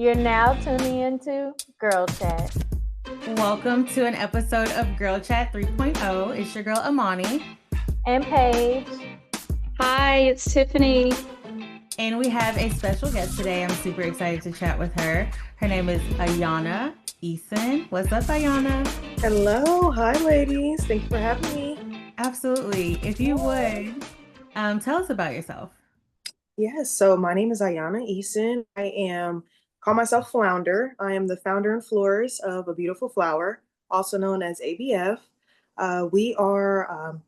You're now tuning into Girl Chat. Welcome to an episode of Girl Chat 3.0. It's your girl Amani. And Paige. Hi, it's Tiffany. And we have a special guest today. I'm super excited to chat with her. Her name is Ayana Eason. What's up, Ayana? Hello. Hi, ladies. Thank you for having me. Absolutely. If you would, tell us about yourself. Yes, so my name is Ayana Eason. Call myself Flounder. I am the founder and florist of A Beautiful Flwr, also known as ABF. We are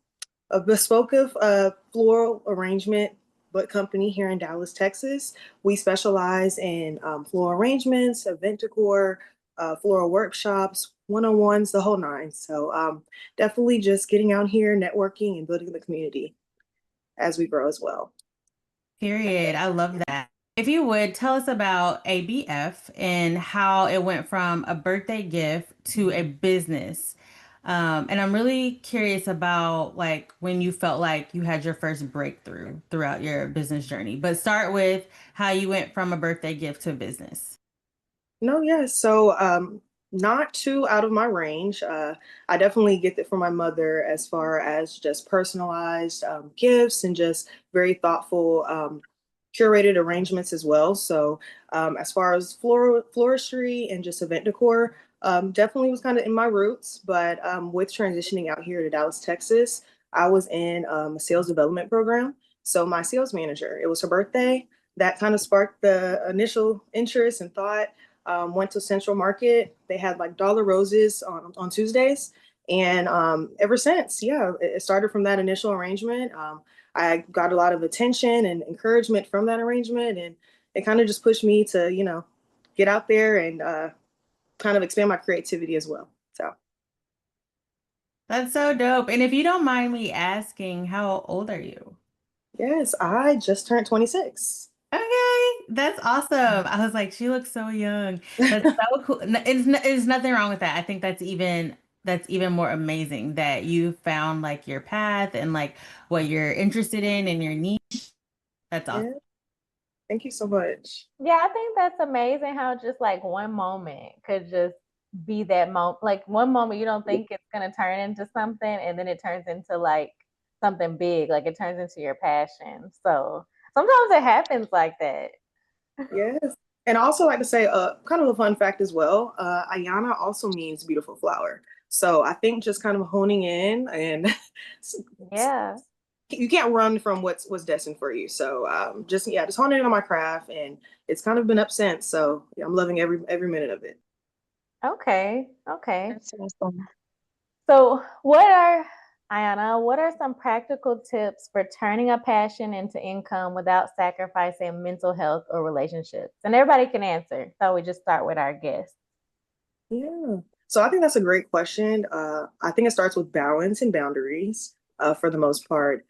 a bespoke floral arrangement but company here in Dallas, Texas. We specialize in floral arrangements, event decor, floral workshops, one-on-ones, the whole nine. So definitely just getting out here, networking, and building the community as we grow as well. Period. I love that. If you would, tell us about ABF and how it went from a birthday gift to a business. And I'm really curious about like when you felt like you had your first breakthrough throughout your business journey. But start with how you went from a birthday gift to a business. No, yeah. So not too out of my range. I definitely get that from my mother as far as just personalized gifts and just very thoughtful curated arrangements as well. So as far as floristry and just event decor, definitely was kind of in my roots. But with transitioning out here to Dallas, Texas, I was in a sales development program. So my sales manager, it was her birthday. That kind of sparked the initial interest and thought. Went to Central Market. They had like dollar roses on Tuesdays. And ever since, yeah, it started from that initial arrangement. I got a lot of attention and encouragement from that arrangement. And it kind of just pushed me to, get out there and kind of expand my creativity as well. So, That's so dope. And if you don't mind me asking, how old are you? yes, I just turned 26. Okay, that's awesome. I was like, she looks so young. That's so cool. It's nothing wrong with that. I think that's even more amazing that you found like your path and like what you're interested in and your niche. That's awesome. Yeah, thank you so much. Yeah, I think that's amazing how just like one moment could just be that moment. Like one moment you don't think it's going to turn into something and then it turns into like something big, like it turns into your passion. So sometimes it happens like that. Yes. And I also like to say, kind of a fun fact as well. Ayana also means beautiful flower. So I think just kind of honing in and Yeah. you can't run from what's destined for you. So just honing in on my craft, and it's kind of been up since. So yeah, I'm loving every minute of it. Okay. Okay. That's awesome. So, Ayana, what are some practical tips for turning a passion into income without sacrificing mental health or relationships? And everybody can answer. So we just start with our guests. Yeah. So I think that's a great question. I think it starts with balance and boundaries for the most part.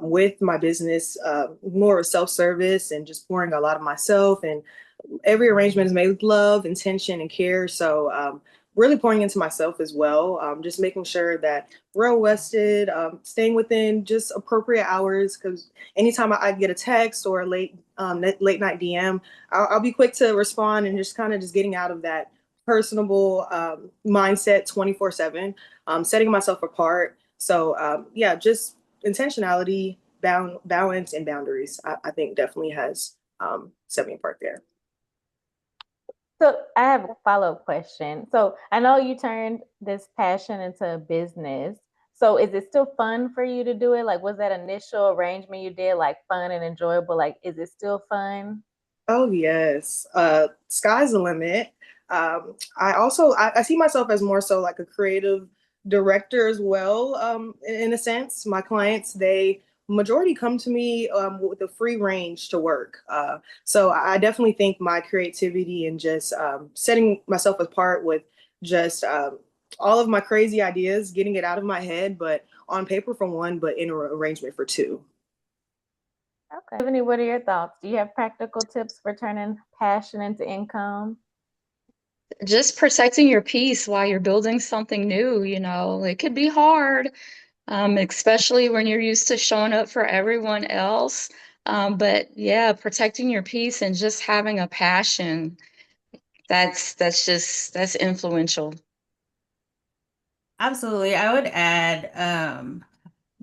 With my business, more of self-service and just pouring a lot of myself, and every arrangement is made with love, intention, and care. So really pouring into myself as well. Just making sure that we're well rested, staying within just appropriate hours. Because anytime I get a text or a late night DM, I'll be quick to respond and just kind of just getting out of that personable mindset 24/7, setting myself apart. So yeah, just intentionality, balance, and boundaries. I think definitely has set me apart there. So I have a follow-up question. So I know you turned this passion into a business. So is it still fun for you to do it? Like, was that initial arrangement you did like fun and enjoyable? Like, is it still fun? Oh yes, sky's the limit. I see myself as more so like a creative director as well. In a sense, my clients they majority come to me with a free range to work. So I definitely think my creativity and just setting myself apart with just all of my crazy ideas, getting it out of my head, but on paper for one, but in an arrangement for two. Okay. Tiffany, what are your thoughts? Do you have practical tips for turning passion into income? Just protecting your peace while you're building something new, it could be hard, especially when you're used to showing up for everyone else. But yeah, protecting your peace and just having a passion That's influential. Absolutely. I would add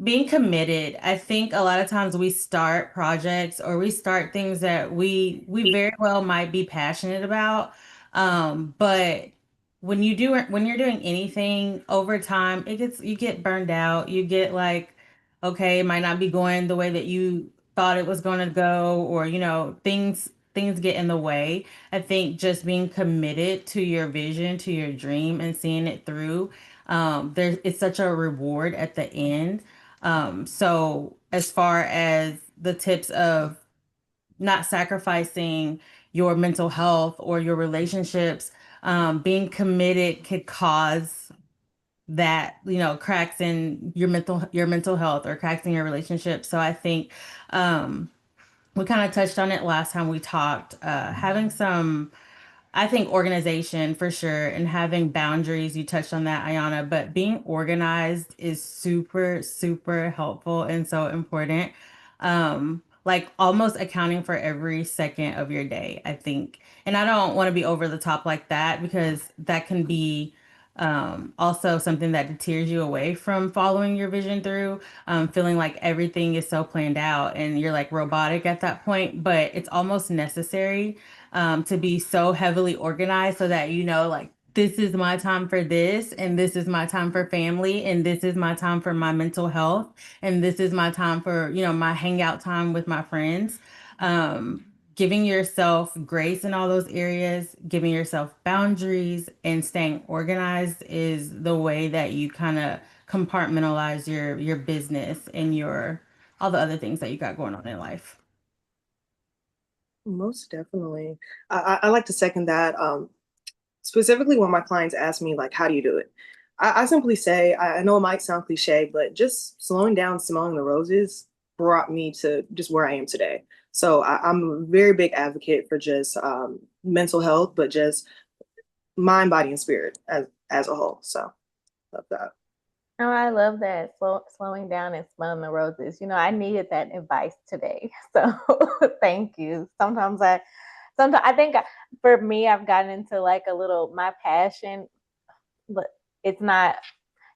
being committed. I think a lot of times we start projects or we start things that we very well might be passionate about. But when you're doing anything over time, it gets you get burned out. You get like, okay, it might not be going the way that you thought it was going to go, or things get in the way. I think just being committed to your vision, to your dream, and seeing it through, there's it's such a reward at the end. So as far as the tips of not sacrificing your mental health or your relationships, being committed could cause that, cracks in your mental health or cracks in your relationship. So I think um, we kind of touched on it last time we talked. Having some I think organization for sure and having boundaries, you touched on that, Ayana, but being organized is super, super helpful and so important. Like almost accounting for every second of your day, I think. And I don't want to be over the top like that because that can be also something that deters you away from following your vision through, feeling like everything is so planned out and you're like robotic at that point, but it's almost necessary to be so heavily organized so that like this is my time for this, and this is my time for family, and this is my time for my mental health, and this is my time for my hangout time with my friends. Giving yourself grace in all those areas, giving yourself boundaries, and staying organized is the way that you kind of compartmentalize your business and your all the other things that you got going on in life. Most definitely. I like to second that. Specifically when my clients ask me like, how do you do it? I simply say, I know it might sound cliche, but just slowing down, smelling the roses brought me to just where I am today. So I'm a very big advocate for just mental health, but just mind, body, and spirit as a whole. So love that. Oh, I love that. Slowing down and smelling the roses. I needed that advice today. So thank you. Sometimes I think for me, I've gotten into like a little my passion, but it's not.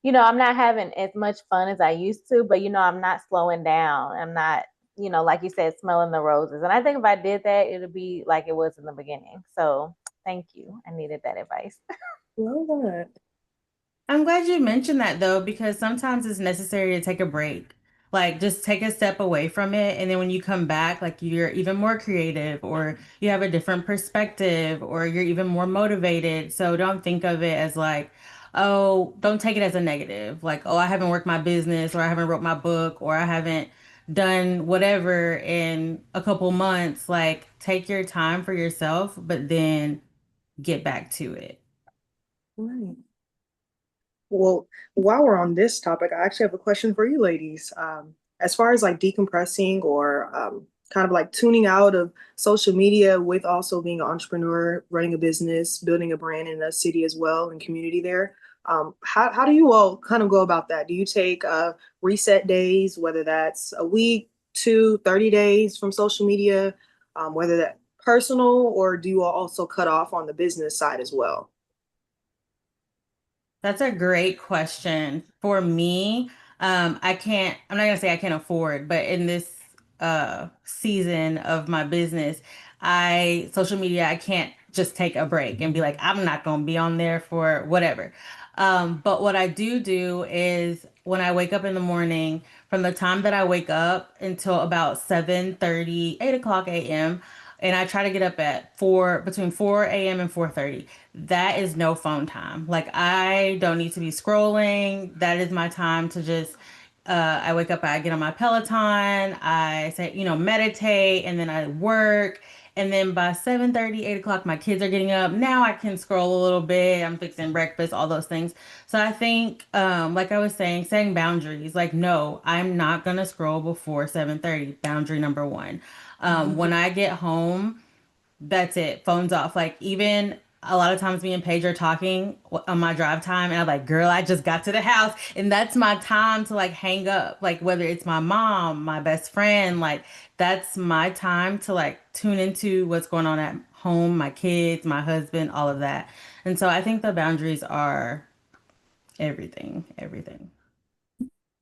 I'm not having as much fun as I used to, but I'm not slowing down. I'm not, like you said, smelling the roses. And I think if I did that, it would be like it was in the beginning. So thank you. I needed that advice. Love that. I'm glad you mentioned that though, because sometimes it's necessary to take a break. Like just take a step away from it. And then when you come back, like you're even more creative or you have a different perspective or you're even more motivated. So don't think of it as like, oh, don't take it as a negative. Like, oh, I haven't worked my business or I haven't wrote my book or I haven't done whatever in a couple months. Like take your time for yourself, but then get back to it. Right. Well, while we're on this topic, I actually have a question for you ladies. As far as like decompressing or kind of like tuning out of social media with also being an entrepreneur, running a business, building a brand in a city as well and community there. How do you all kind of go about that? Do you take reset days, whether that's a week, 30 days from social media, whether that personal, or do you all also cut off on the business side as well? That's a great question. For me, I'm not gonna say I can't afford, but in this season of my business, social media, I can't just take a break and be like, I'm not gonna be on there for whatever. But what I do is when I wake up in the morning, from the time that I wake up until about 7:30, 8 o'clock a.m., and I try to get up at between 4 a.m. and 4:30. That is no phone time. Like I don't need to be scrolling. That is my time to just I wake up, I get on my Peloton, I say, meditate, and then I work. And then by 7:30, 8 o'clock, my kids are getting up. Now I can scroll a little bit. I'm fixing breakfast, all those things. So I think, like I was saying, setting boundaries. Like, no, I'm not gonna scroll before 7:30. Boundary number one. When I get home, that's it. Phones off. Like even a lot of times me and Paige are talking on my drive time, and I'm like, girl, I just got to the house. And that's my time to like hang up, like whether it's my mom, my best friend, like that's my time to like tune into what's going on at home, my kids, my husband, all of that. And so I think the boundaries are everything, everything.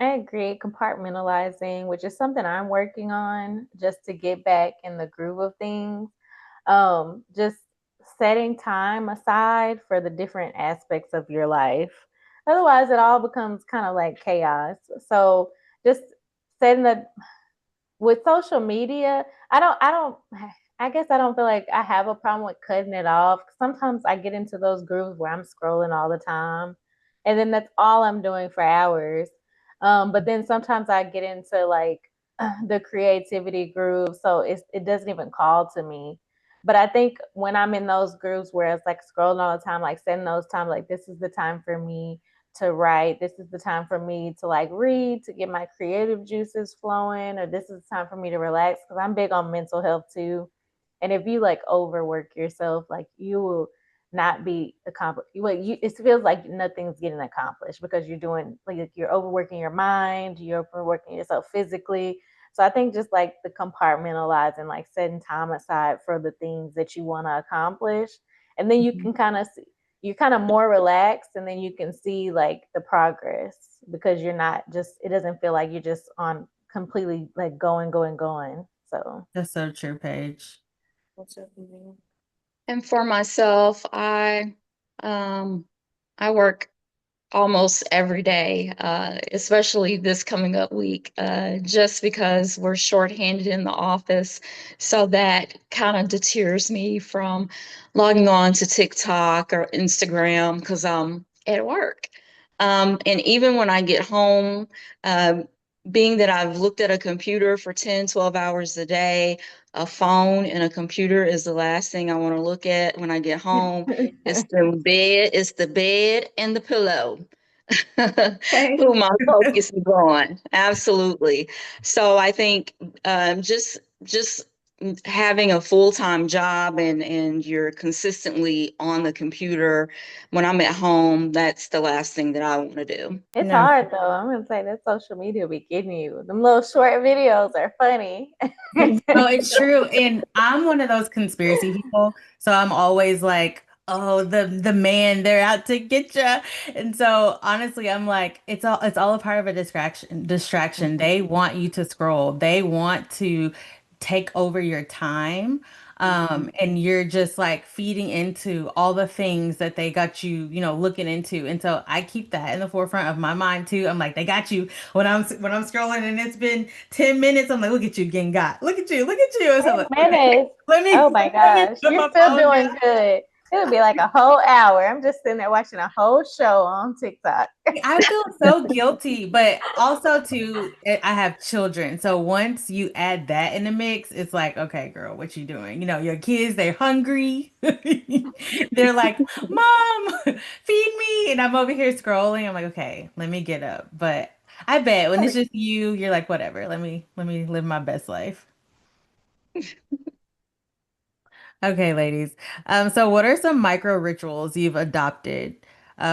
I agree. Compartmentalizing, which is something I'm working on just to get back in the groove of things. Just setting time aside for the different aspects of your life. Otherwise, it all becomes kind of like chaos. So just setting the with social media, I guess I don't feel like I have a problem with cutting it off. Sometimes I get into those grooves where I'm scrolling all the time, and then that's all I'm doing for hours. But then sometimes I get into like the creativity groove, so it doesn't even call to me. But I think when I'm in those grooves where it's like scrolling all the time, like setting those times, like this is the time for me to write. This is the time for me to like read, to get my creative juices flowing, or this is the time for me to relax because I'm big on mental health too. And if you like overwork yourself, like you will not be accomplished. Well, it feels like nothing's getting accomplished because you're doing like you're overworking your mind, you're overworking yourself physically. So I think just like the compartmentalizing, like setting time aside for the things that you want to accomplish, and then you can kind of you're kind of more relaxed, and then you can see like the progress because you're not just it doesn't feel like you're just on completely like going. So That's so true, Paige. What's happening? And for myself, um I work almost every day, especially this coming up week, just because we're shorthanded in the office. So that kind of deters me from logging on to TikTok or Instagram because I'm at work. And even when I get home, um, being that I've looked at a computer for 10, 12 hours a day, a phone and a computer is the last thing I want to look at when I get home. It's the bed and the pillow. Okay. Who my focus is on. Absolutely. So I think just having a full-time job and you're consistently on the computer when I'm at home, that's the last thing that I want to do. it's No, hard though. I'm gonna say that social media be getting you. Them little short videos are funny. no, it's true. And I'm one of those conspiracy people. So I'm always like, oh, the man, they're out to get you. And so honestly, I'm like, it's all a part of a distraction. They want you to scroll. They want to take over your time. And you're just like feeding into all the things that they got you, looking into. And so I keep that in the forefront of my mind too. I'm like, they got you when I'm scrolling and it's been 10 minutes. I'm like, look at you getting got. Look at you. Look at you. So I'm 10 like, okay, minutes. Oh my let me gosh. put You're my still phone doing down. good. It'll be like a whole hour. I'm just sitting there watching a whole show on TikTok. I feel so guilty, but also too, I have children. So once you add that in the mix, it's like, okay, girl, what you doing? Your kids, they're hungry. They're like, Mom, feed me. And I'm over here scrolling. I'm like, okay, let me get up. But I bet when it's just you, you're like, whatever, let me live my best life. Okay, ladies. So what are some micro rituals you've adopted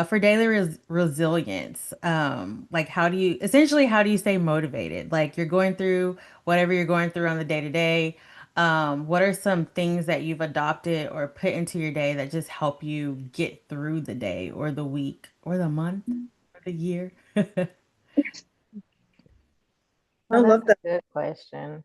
for daily resilience? Like how do you stay motivated? Like you're going through whatever you're going through on the day to day. What are some things that you've adopted or put into your day that just help you get through the day or the week or the month or the year? I Oh, that's love a that. good question.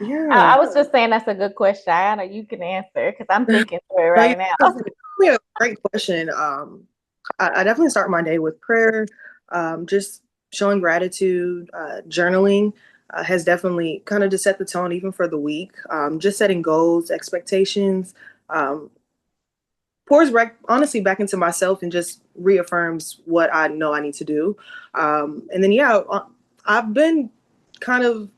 I Yeah. was just saying that's a good question. Ayana, you can answer because I'm thinking through it No, yeah, right now. that's really a great question. I definitely start my day with prayer, just showing gratitude, journaling has definitely kind of just set the tone even for the week. Just setting goals, expectations, um, pours honestly back into myself and just reaffirms what I know I need to do. And then, yeah, I've been kind of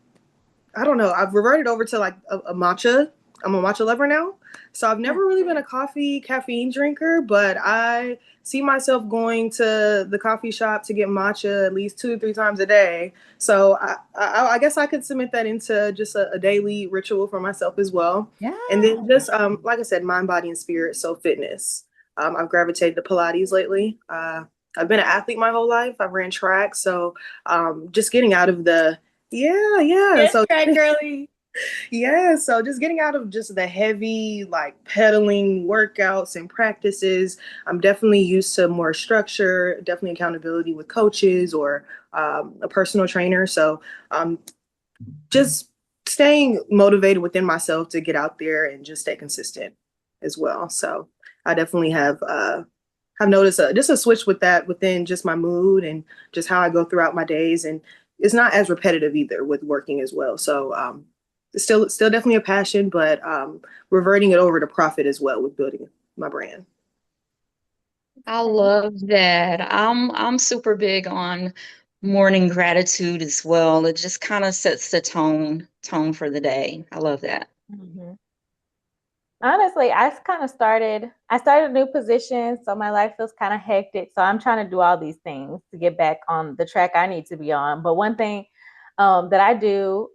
I don't know. I've reverted over to like a matcha I'm a matcha lover now. So I've never really been a caffeine drinker, but I see myself going to the coffee shop to get matcha at least 2 to 3 times a day. So I guess I could submit that into just a daily ritual for myself as well. Yeah. And then just like I said, mind, body, and spirit. So fitness. I've gravitated to Pilates lately. I've been an athlete my whole life. I've ran track, so just getting out of the yeah. Yes, So right, girly. yeah, so just getting out of just the heavy like pedaling workouts and practices. I'm definitely used to more structure, definitely accountability with coaches or a personal trainer. So just staying motivated within myself to get out there and just stay consistent as well. So I definitely have noticed just a switch with that within just my mood and just how I go throughout my days. And it's not as repetitive either with working as well. So it's still definitely a passion, but reverting it over to profit as well with building my brand. I Okay. love that. I'm super big on morning gratitude as well. It just kind of sets the tone for the day. I love that. Mhm. Honestly, I started a new position, so my life feels kind of hectic. So I'm trying to do all these things to get back on the track I need to be on. But one thing that I do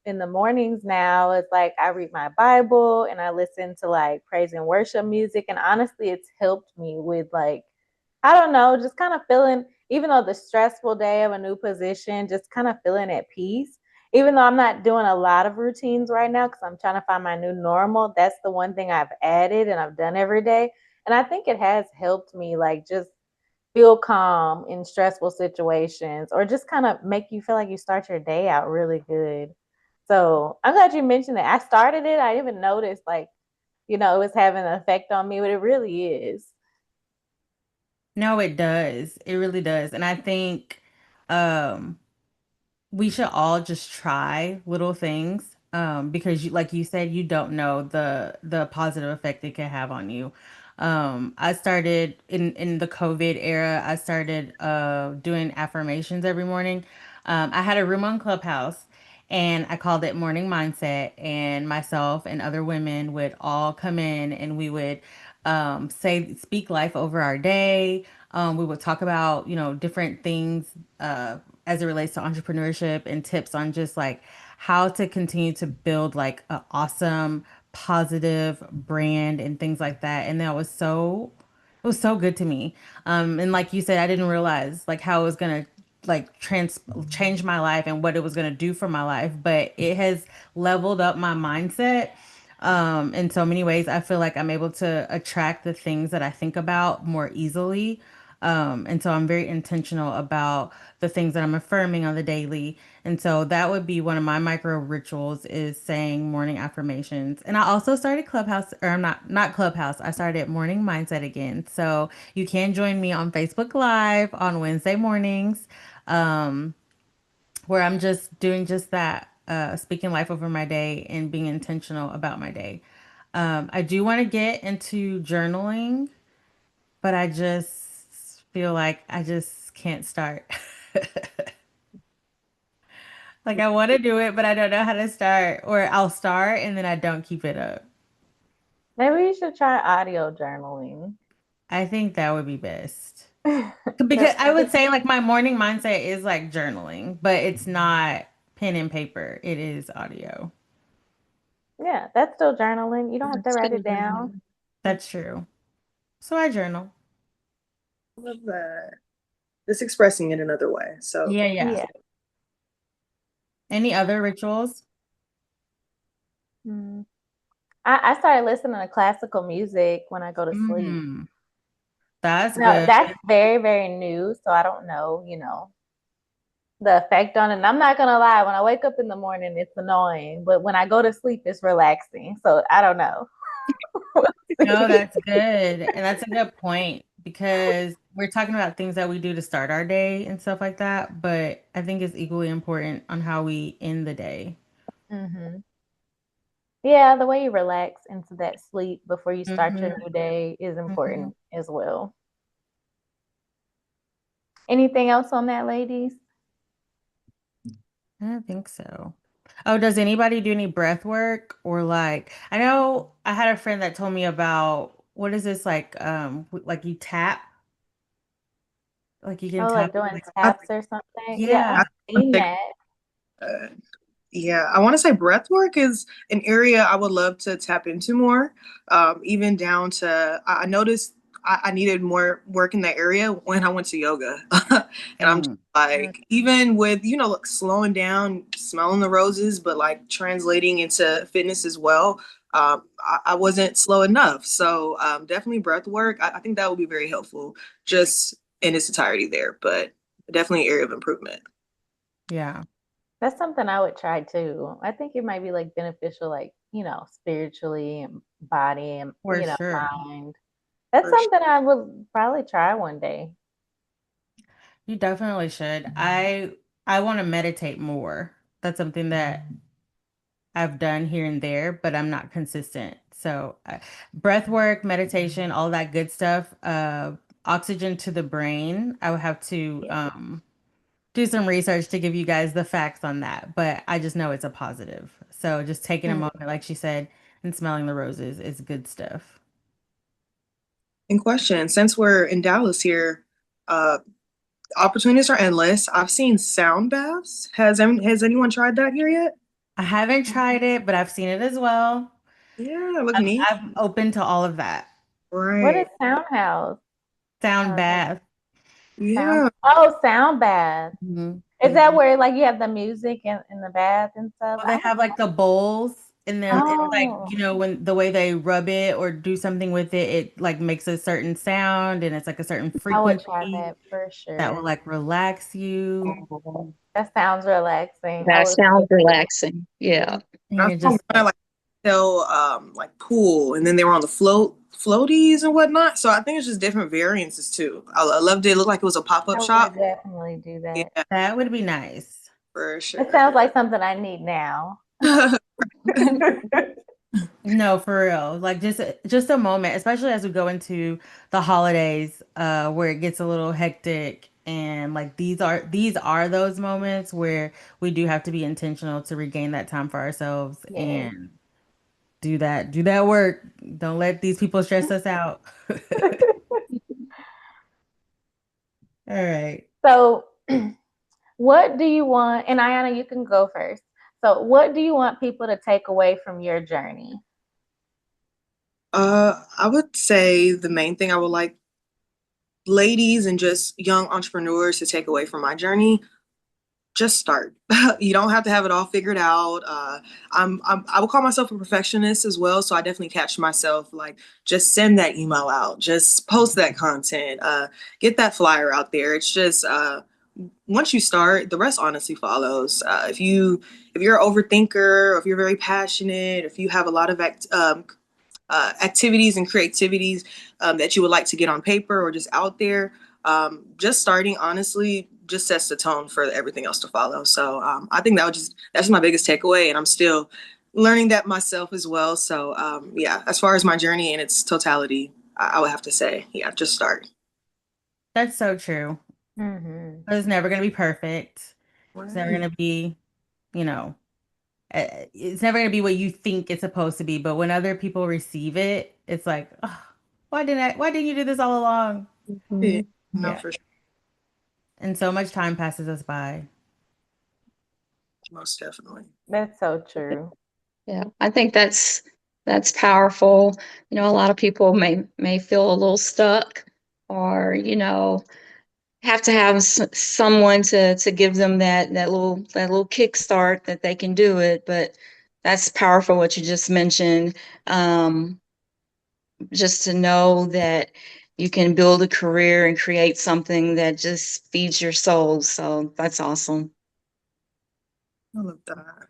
in the mornings now is like I read my Bible and I listen to like praise and worship music. And honestly, it's helped me with like, I don't know, just kind of feeling, even though the stressful day of a new position, just kind of feeling at peace. Even though I'm not doing a lot of routines right now because I'm trying to find my new normal, that's the one thing I've added and I've done every day. And I think it has helped me like just feel calm in stressful situations or just kind of make you feel like you start your day out really good. So I'm glad you mentioned that. I started it. I didn't even noticed like, it was having an effect on me, but it really is. No, it does. It really does. And I think um we should all just try little things because like you said, you don't know the positive effect it can have on you. I started in the COVID era. I started doing affirmations every morning. I had a room on Clubhouse and I called it Morning Mindset, and myself and other women would all come in and we would speak life over our day. We would talk about, different things as it relates to entrepreneurship and tips on just like how to continue to build like an awesome, positive brand and things like that. And that was it was so good to me. And like you said, I didn't realize like how it was gonna like change my life and what it was gonna do for my life, but it has leveled up my mindset in so many ways. I feel like I'm able to attract the things that I think about more easily. And so I'm very intentional about the things that I'm affirming on the daily. And so that would be one of my micro rituals is saying morning affirmations. And I also started Clubhouse, or I'm not Clubhouse. I started Morning Mindset again. So you can join me on Facebook Live on Wednesday mornings, um, where I'm just doing just that, speaking life over my day and being intentional about my day. I do want to get into journaling, but I just feel like I just can't start. Like I want to do it, but I don't know how to start, or I'll start and then I don't keep it up. Maybe you should try audio journaling. I think that would be best. Because That's I would say like my morning mindset is like journaling, but it's not pen and paper. It is audio. Yeah, that's still journaling. You don't have to It's write still it down. journaling. That's true. So I journal. I love that. Just expressing it another way. So Yeah, yeah. Yeah. Any other rituals? Mm. I started listening to classical music when I go to sleep. Mm, that's No, good. that's very, very new. So I don't know, the effect on it. And I'm not gonna lie, when I wake up in the morning, it's annoying. But when I go to sleep, it's relaxing. So I don't know. No, that's good. And that's a good point because we're talking about things that we do to start our day and stuff like that. But I think it's equally important on how we end the day. Hmm. Yeah, the way you relax into that sleep before you start Hmm. your new day is Hmm. important as well. Anything else on that, ladies? I don't think so. Oh, does anybody do any breath work or like I know I had a friend that told me about what is this like you tap like you can Oh, like tap doing like I, taps or something. Yeah, yeah. I've I seen think, that. uh, yeah, I want to say breath work is an area I would love to tap into more. Even down to, I noticed I needed more work in that area when I went to yoga. And I'm just Mm. Mm. like, even with, like slowing down, smelling the roses, but like translating into fitness as well, I wasn't slow enough. So definitely breath work. I think that would be very helpful just in its entirety there, but definitely an area of improvement. Yeah, That's something I would try too. I think it might be like beneficial, like, spiritually and body and, for sure. mind. That's For something I would probably try one day. You definitely should. I want to meditate more. That's something that I've done here and there, but I'm not consistent. So, breath work, meditation, all that good stuff. Oxygen to the brain. I would have to Yeah. do some research to give you guys the facts on that, but I just know it's a positive. So, just taking a Mm. moment, like she said, and smelling the roses is good stuff. In question, since we're in Dallas here, uh, opportunities are endless. I've seen sound baths. Has anyone tried that here yet? I haven't tried it, but I've seen it as well. Yeah, look I'm, neat. I'm open to all of that. What is Right. sound house? Sound bath. Sound. Yeah. Oh, sound bath. Mhm. Is that where like you have the music in the bath and stuff? Well, they have like the bowls and then it's like, Oh, when the way they rub it or do something with it, it like makes a certain sound and it's like a certain I would try frequency that for that will sure. like relax you. Oh, That sounds relaxing. I that would sounds love to. relaxing. Yeah. And I you're saw just one like tell like pool and then they were on the floaties and whatnot. So I think it's just different variances too. I loved it. It looked like it was a pop-up I would shop. definitely do that. Yeah, that would be nice. for It sure. sounds like something I need now. No, for real. Like just a moment, especially as we go into the holidays, where it gets a little hectic and like these are those moments where we do have to be intentional to regain that time for ourselves Yes. and do that work. Don't let these people stress us out. All right. So, what do you want? And Ayana, you can go first. So, what do you want people to take away from your journey? I would say the main thing I would like ladies and just young entrepreneurs to take away from my journey, just start. You don't have to have it all figured out. I would call myself a perfectionist as well, so I definitely catch myself like just send that email out, just post that content, get that flyer out there. It's just once you start, the rest honestly follows. If you're an overthinker, or if you're very passionate, if you have a lot of activities and creativities that you would like to get on paper or just out there, just starting honestly just sets the tone for everything else to follow. So I think that's my biggest takeaway, and I'm still learning that myself as well. So yeah, as far as my journey in its totality, I would have to say, yeah, just start. That's so true. Mm-hmm. It's never going to be perfect. It's never Right. going to be, you know, it's never going to be what you think it's supposed to be, but when other people receive it, it's like, oh, why didn't you do this all along? Yeah, Mhm. no, Yeah. for sure, And so much time passes us by. most definitely. That's so true. Yeah, I think that's powerful. A lot of people may feel a little stuck or, have to have someone to give them that little kickstart that they can do it. But that's powerful what you just mentioned. Um, just to know that you can build a career and create something that just feeds your soul. So that's awesome. I love that.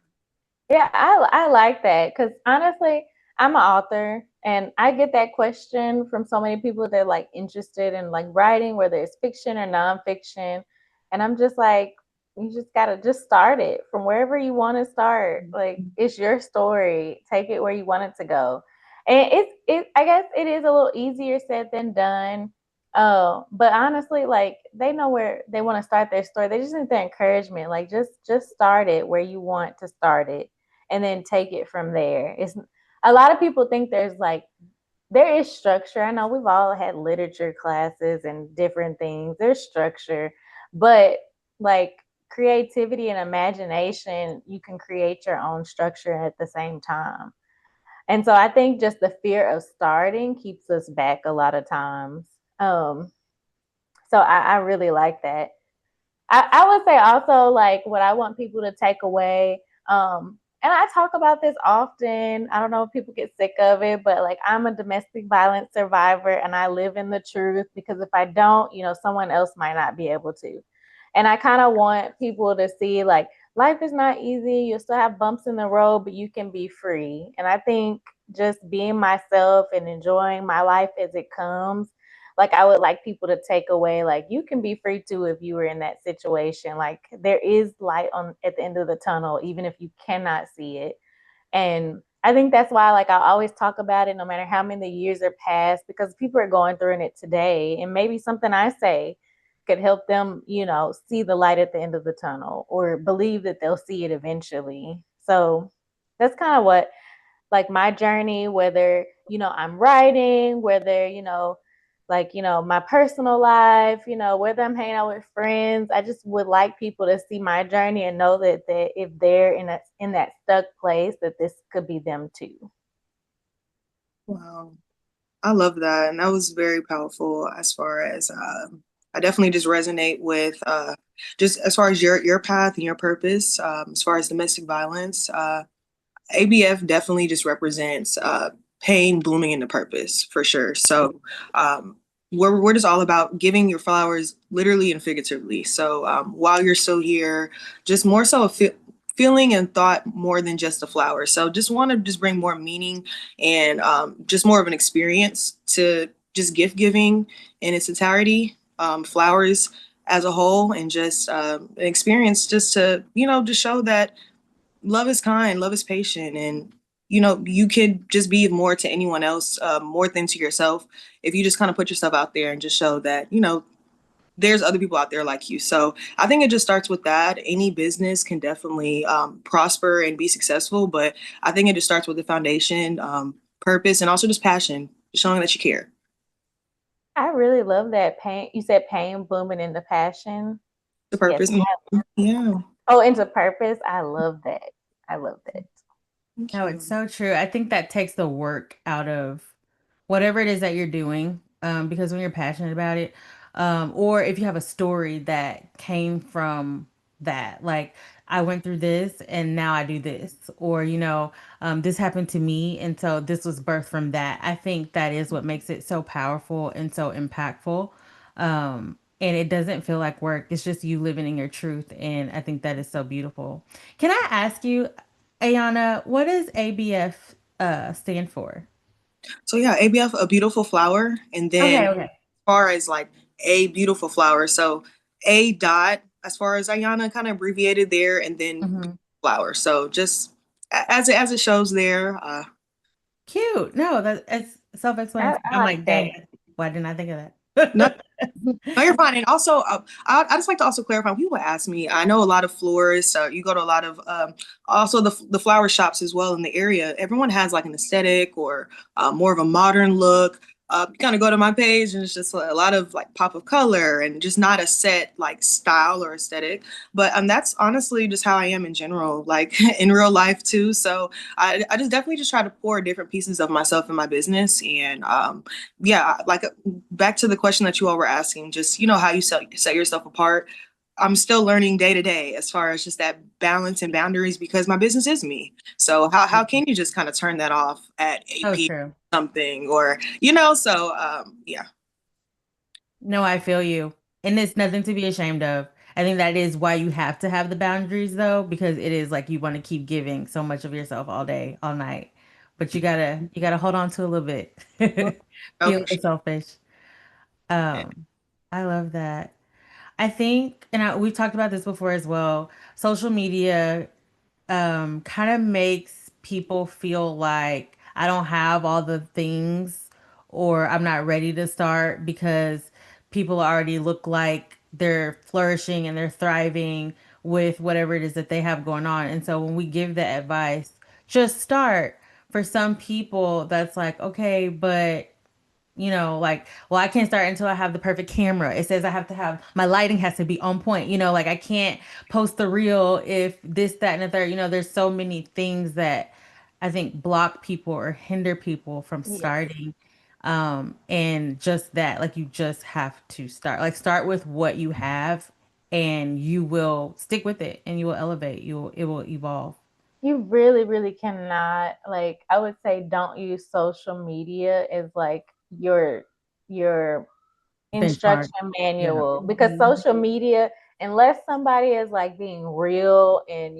Yeah, I like that because honestly, I'm an author and I get that question from so many people that like interested in like writing, whether it's fiction or nonfiction. And I'm just like, you just gotta just start it from wherever you want to start. Like it's your story. Take it where you want it to go. And I guess it is a little easier said than done. But honestly, like they know where they want to start their story. They just need the encouragement. Like just start it where you want to start it and then take it from there. It's a lot of people think there is structure. I know we've all had literature classes and different things. There's structure, but like creativity and imagination, you can create your own structure at the same time. And so I think just the fear of starting keeps us back a lot of times. Um, so I really like that. I would say also like what I want people to take away. And I talk about this often. I don't know if people get sick of it, but like I'm a domestic violence survivor and I live in the truth because if I don't, someone else might not be able to. And I kind of want people to see like life is not easy. You'll still have bumps in the road, but you can be free. And I think just being myself and enjoying my life as it comes, like I would like people to take away like you can be free too if you were in that situation. Like there is light on at the end of the tunnel even if you cannot see it. And I think that's why like I always talk about it no matter how many years are passed because people are going through it today and maybe something I say could help them, see the light at the end of the tunnel or believe that they'll see it eventually. So that's kind of what like my journey, whether, I'm writing, whether, like, my personal life, whether I'm hanging out with friends. I just would like people to see my journey and know that if they're in that stuck place, that this could be them too. Wow. I love that. And that was very powerful as far as I definitely just resonate with just as far as your path and your purpose, as far as domestic violence. ABF definitely just represents pain blooming into purpose for sure. So we're just all about giving your flowers literally and figuratively. So while you're still here, just more so feeling and thought more than just a flower. So just want to just bring more meaning and just more of an experience to just gift giving in its entirety, flowers as a whole, and just an experience just to, just show that love is kind, love is patient, and you could just be more to anyone else, more than to yourself, if you just kind of put yourself out there and just show that there's other people out there like you. So I think it just starts with that. Any business can definitely prosper and be successful, but I think it just starts with the foundation, purpose, and also just passion, showing that you care. I really love that pain. You said pain blooming into passion. The Yes. purpose. Yeah. Oh, into purpose. I love that. I love that. Thank No, it's you. so true. I think that takes the work out of whatever it is that you're doing. Because when you're passionate about it, or if you have a story that came from that, like I went through this and now I do this, or this happened to me and so this was birthed from that. I think that is what makes it so powerful and so impactful. And it doesn't feel like work. It's just you living in your truth, and I think that is so beautiful. Can I ask you, Ayana, what does ABF stand for? So yeah, ABF, a beautiful flower, and then Okay, okay. far as like a beautiful flower. So A dot, as far as Ayana kind of abbreviated there, and then Hmm. flower. So just as it shows there. Cute. No, it's self-explanatory. I I'm like like, that. dang, why didn't I think of No, that? no, you're fine. And also, I just like to also clarify. People ask me. I know a lot of florists. You go to a lot of also the flower shops as well in the area. Everyone has like an aesthetic or more of a modern look. You kind of go to my page and it's just a lot of like pop of color and just not a set like style or aesthetic. But that's honestly just how I am in general, like in real life too. So I just definitely just try to pour different pieces of myself in my business and yeah, like back to the question that you all were asking, just how you set yourself apart. I'm still learning day to day as far as just that balance and boundaries because my business is me. So how can you just kind of turn that off at So 8 p.m. true. something or so yeah. No, I feel you. And it's nothing to be ashamed of. I think that is why you have to have the boundaries though, because it is like you want to keep giving so much of yourself all day, all night. But you gotta hold on to a little bit. Oh, Be a for little sure. selfish. I love that. I think, and we've talked about this before as well. Social media kind of makes people feel like I don't have all the things or I'm not ready to start because people already look like they're flourishing and they're thriving with whatever it is that they have going on. And so when we give that advice, just start. For some people, that's like, okay, but like, well, I can't start until I have the perfect camera. It says I have to have my lighting has to be on point. Like I can't post the reel if this, that, and the third. There's so many things that I think block people or hinder people from Yes. starting. And just that, like, you just have to start. Like, start with what you have, and you will stick with it, and you will elevate. It will evolve. You really, really cannot, like, I would say don't use social media as like your Benchmark. instruction Yeah. manual, because social media, unless somebody is like being real and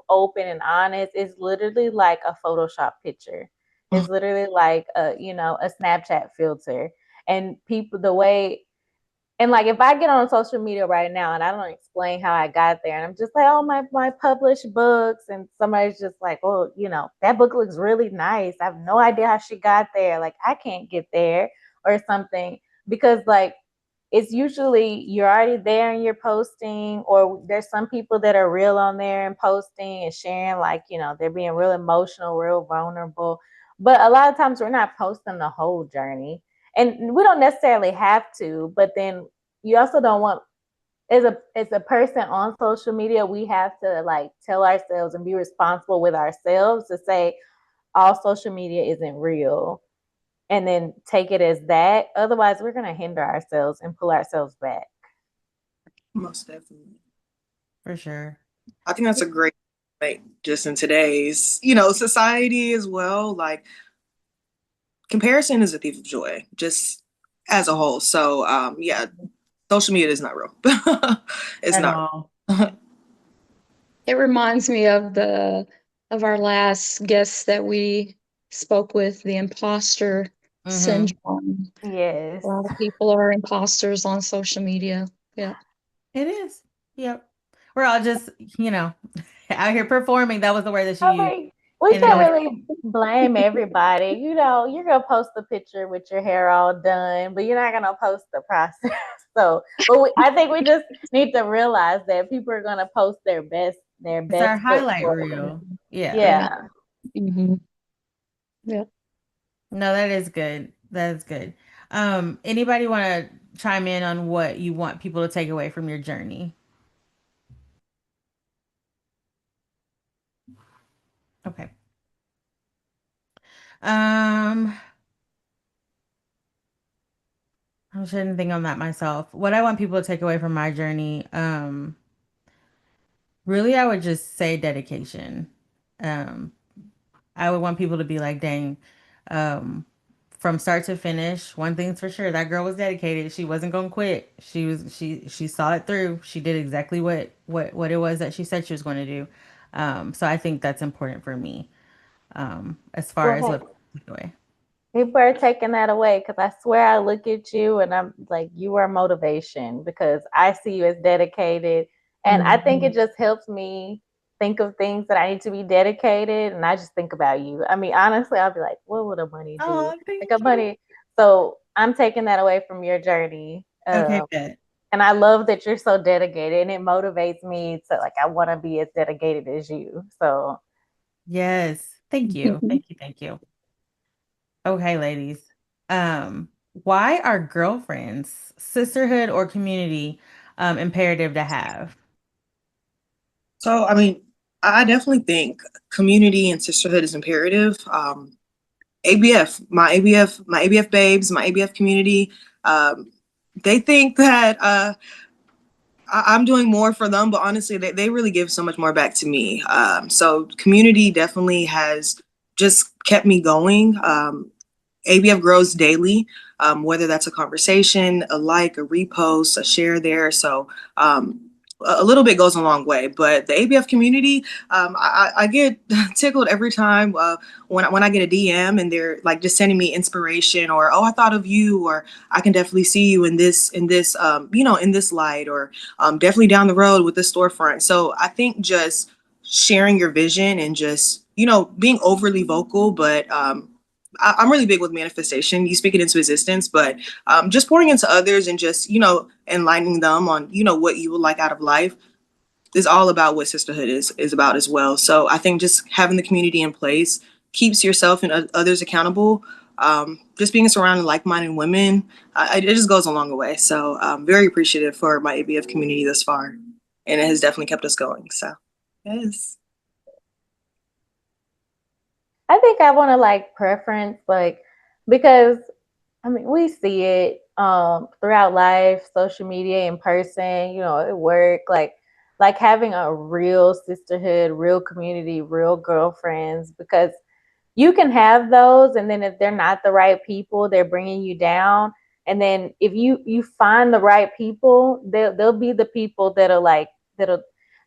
open and honest, it's literally like a Photoshop picture. It's literally like a Snapchat filter. And people, the way, and like if I get on social media right now and I don't explain how I got there, and I'm just like, oh, my published books, and somebody's just like, well, that book looks really nice. I have no idea how she got there. Like I can't get there or something, because like it's usually you're already there and you're posting, or there's some people that are real on there and posting and sharing, like they're being real emotional, real vulnerable. But a lot of times we're not posting the whole journey, and we don't necessarily have to. But then you also don't want, as a person on social media, we have to like tell ourselves and be responsible with ourselves to say all social media isn't real, and then take it as that. Otherwise, we're going to hinder ourselves and pull ourselves back. Most definitely. For sure. I think that's a great, like, just in today's, society as well. Like, comparison is a thief of joy, just as a whole. So, yeah, social media is not real. It's At not. all. It reminds me of our last guest that we spoke with, the imposter Mm-hmm. syndrome. Yes. A lot of people are imposters on social media. Yeah. It is. Yep. We're all just, out here performing. That was the word that she I used. mean, we And it can't was, really blame everybody. You're going to post a picture with your hair all done, but you're not going to post the process. So, but I think we just need to realize that people are going to post their it's our best foot highlight forward. reel. Yeah. Yeah. Yeah. Mm-hmm. Yeah. No, that is good. That is good. Anybody want to chime in on what you want people to take away from your journey? Okay. Um, I'm sure anything on that myself. What I want people to take away from my journey, really, I would just say dedication. Um, I would want people to be like, dang, um, from start to finish, one thing's for sure, that girl was dedicated. She wasn't gonna quit. She saw it through. She did exactly what it was that she said she was going to do. So I think that's important for me. As far Well, as what hey, away. people are taking that away, because I swear I look at you and I'm like, you are motivation, because I see you as dedicated. And I think Mm-hmm. it just helps me think of things that I need to be dedicated. And I just think about you. I mean, honestly, I'll be like, what would a money do? Oh, Like thank a you. money. So I'm taking that away from your journey. Okay, bet. And I love that you're so dedicated, and it motivates me to, like, I want to be as dedicated as you. So Yes. Thank you. Thank you. Thank you. Okay, ladies. Why are girlfriends, sisterhood, or community imperative to have? So, I mean, I definitely think community and sisterhood is imperative. ABF, my ABF babes, my ABF community, um, they think that I'm doing more for them, but honestly, they really give so much more back to me. So community definitely has just kept me going. ABF grows daily, whether that's a conversation, a like, a repost, a share there. So a little bit goes a long way. But the ABF community, I get tickled every time when I get a DM and they're like just sending me inspiration, or, oh, I thought of you, or I can definitely see you in this in this light, or definitely down the road with the storefront. So I think just sharing your vision and just being overly vocal, but I'm really big with manifestation. You speak it into existence, but just pouring into others and just, enlightening them on, what you would like out of life is all about what sisterhood is about as well. So I think just having the community in place keeps yourself and others accountable. Just being surrounded like-minded women, it just goes a long way. So I'm very appreciative for my ABF community thus far, and it has definitely kept us going. So yes. I think I want to like preference, like, because I mean, we see it throughout life, social media, in person, at work, like having a real sisterhood, real community, real girlfriends, because you can have those, and then if they're not the right people, they're bringing you down. And then if you find the right people, they'll be the people that'll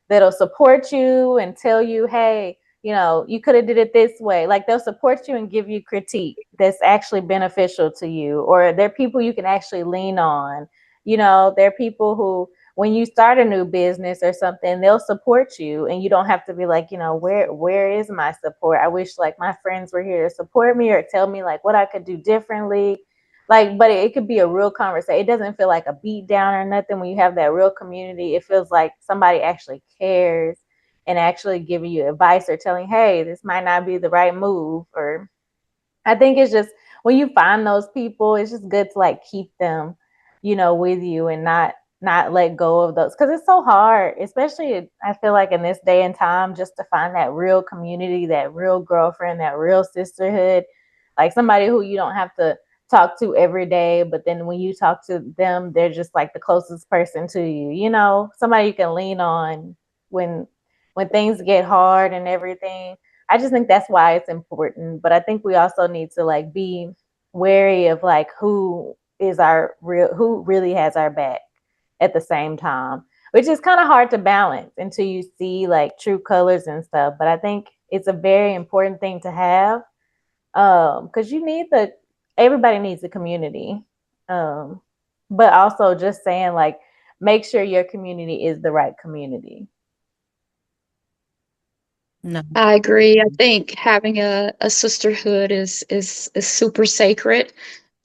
that'll support you and tell you, hey, you could have did it this way. Like, they'll support you and give you critique that's actually beneficial to you, or they're people you can actually lean on. They're people who, when you start a new business or something, they'll support you, and you don't have to be like, where is my support? I wish like my friends were here to support me or tell me like what I could do differently. Like, but it could be a real conversation. It doesn't feel like a beat down or nothing. When you have that real community, it feels like somebody actually cares and actually giving you advice or telling, hey, this might not be the right move. Or I think it's just, when you find those people, it's just good to like keep them, with you, and not let go of those, because it's so hard, especially I feel like in this day and time, just to find that real community, that real girlfriend, that real sisterhood, like somebody who you don't have to talk to every day, but then when you talk to them, they're just like the closest person to you, somebody you can lean on when things get hard and everything. I just think that's why it's important. But I think we also need to like be wary of like who really has our back at the same time, which is kind of hard to balance until you see like true colors and stuff. But I think it's a very important thing to have, because everybody needs a community. Um, but also just saying like, make sure your community is the right community. No. I agree. I think having a sisterhood is super sacred.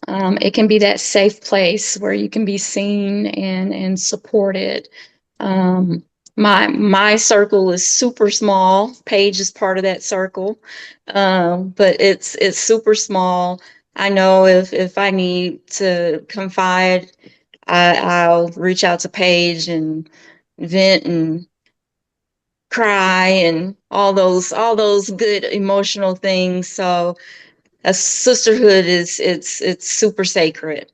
It can be that safe place where you can be seen and supported. Um, my circle is super small. Paige is part of that circle, but it's super small. I know if I need to confide, I'll reach out to Paige and vent and cry and all those good emotional things. So a sisterhood is it's super sacred.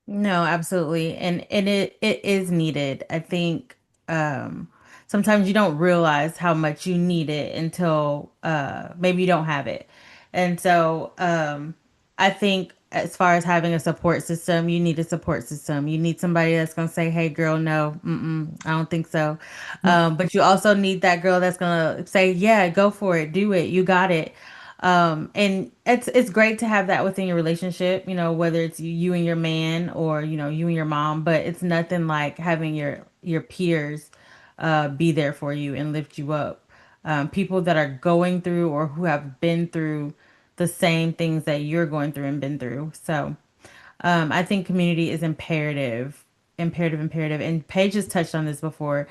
No, absolutely. And it is needed. I think sometimes you don't realize how much you need it until maybe you don't have it. And so I think as far as having a support system, you need a support system. You need somebody that's going to say, "Hey girl, no. I don't think so." But you also need that girl that's going to say, "Yeah, go for it. Do it. You got it." And it's great to have that within your relationship, whether it's you and your man, or you and your mom, but it's nothing like having your peers be there for you and lift you up. People that are going through or who have been through the same things that you're going through and been through. So I think community is imperative. And Paige has touched on this before.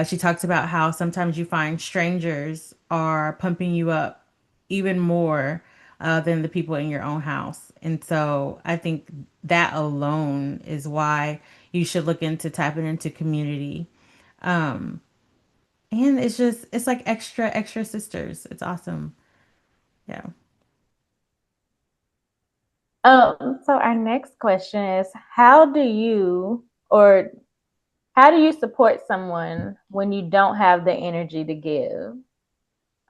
She talks about how sometimes you find strangers are pumping you up even more than the people in your own house. And so I think that alone is why you should look into tapping into community. Um, and it's like extra sisters. It's awesome. Yeah. So our next question is, or how do you support someone when you don't have the energy to give?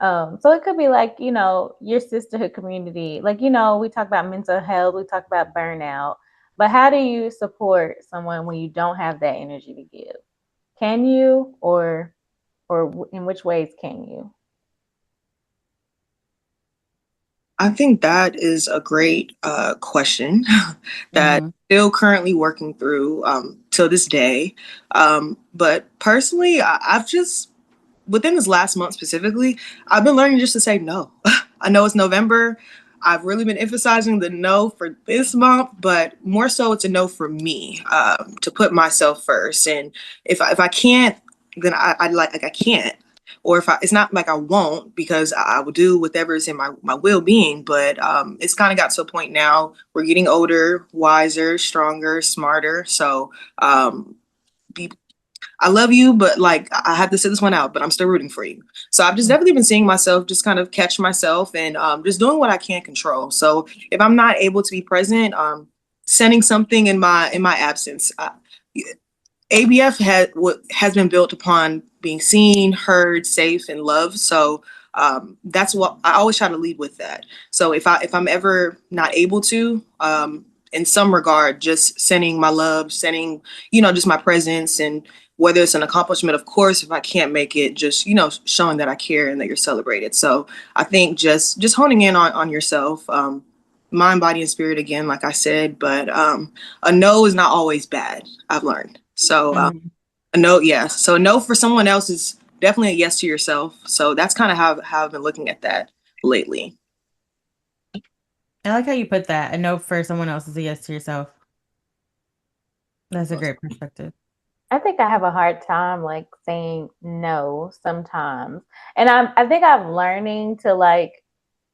So it could be like, your sisterhood community. Like, we talk about mental health, we talk about burnout, but how do you support someone when you don't have that energy to give? Can you, or in which ways can you? I think that is a great question that Mm-hmm. still currently working through till this day. But personally, I've just, within this last month specifically, I've been learning just to say no. I know it's November. I've really been emphasizing the no for this month, but more so it's a no for me, to put myself first. And if I can't, then I like I can't. Or if it's not like I won't, because I will do whatever is in my will being. But it's kind of got to a point now. We're getting older, wiser, stronger, smarter. So be I love you, but like I have to sit this one out, but I'm still rooting for you. So I've just definitely been seeing myself just kind of catch myself and just doing what I can control. So if I'm not able to be present, sending something in my absence. ABF has been built upon being seen, heard, safe, and loved. So that's what I always try to lead with that. So if I'm ever not able to, in some regard, just sending my love, sending just my presence, and whether it's an accomplishment, of course, if I can't make it, just showing that I care and that you're celebrated. So I think just honing in on yourself. Mind, body, and spirit again, like I said, but a no is not always bad. I've learned. So Mhm. a no, yeah. So a no for someone else is definitely a yes to yourself. So that's kind of how I've been looking at that lately. I like how you put that. A no for someone else is a yes to yourself. That's a great perspective. I think I have a hard time like saying no sometimes. And I think I'm learning to like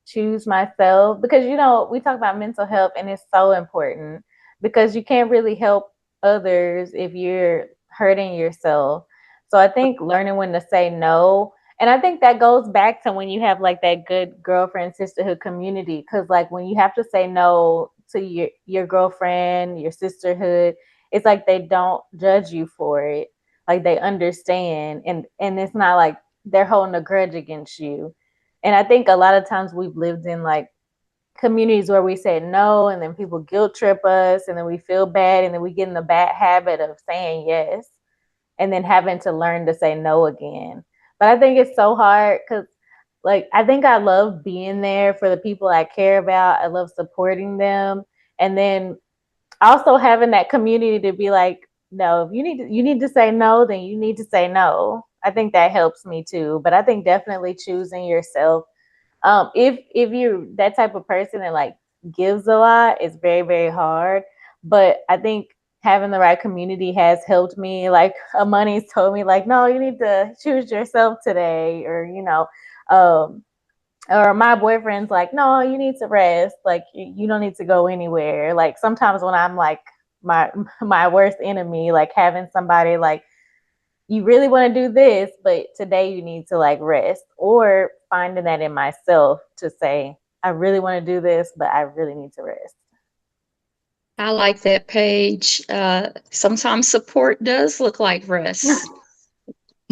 choose myself because we talk about mental health and it's so important because you can't really help others if you're hurting yourself. So I think learning when to say no, and I think that goes back to when you have like that good girlfriend sisterhood community, because like when you have to say no to your girlfriend, your sisterhood, it's like they don't judge you for it, like they understand, and it's not like they're holding a grudge against you. And I think a lot of times we've lived in like communities where we say no and then people guilt trip us and then we feel bad and then we get in the bad habit of saying yes and then having to learn to say no again. But I think it's so hard because like I think I love being there for the people I care about. I love supporting them. And then also having that community to be like, no, if you need to say no, then you need to say no. I think that helps me too. But I think definitely choosing yourself, if you're that type of person that like gives a lot, it's very very hard. But I think having the right community has helped me. Like Amani's told me like, no, you need to choose yourself today, or um or my boyfriend's like, no, you need to rest, like you don't need to go anywhere. Like sometimes when I'm like my my worst enemy, like having somebody like, you really want to do this, but today you need to like rest, or finding that in myself to say, I really want to do this, but I really need to rest. I like that page. Sometimes support does look like rest.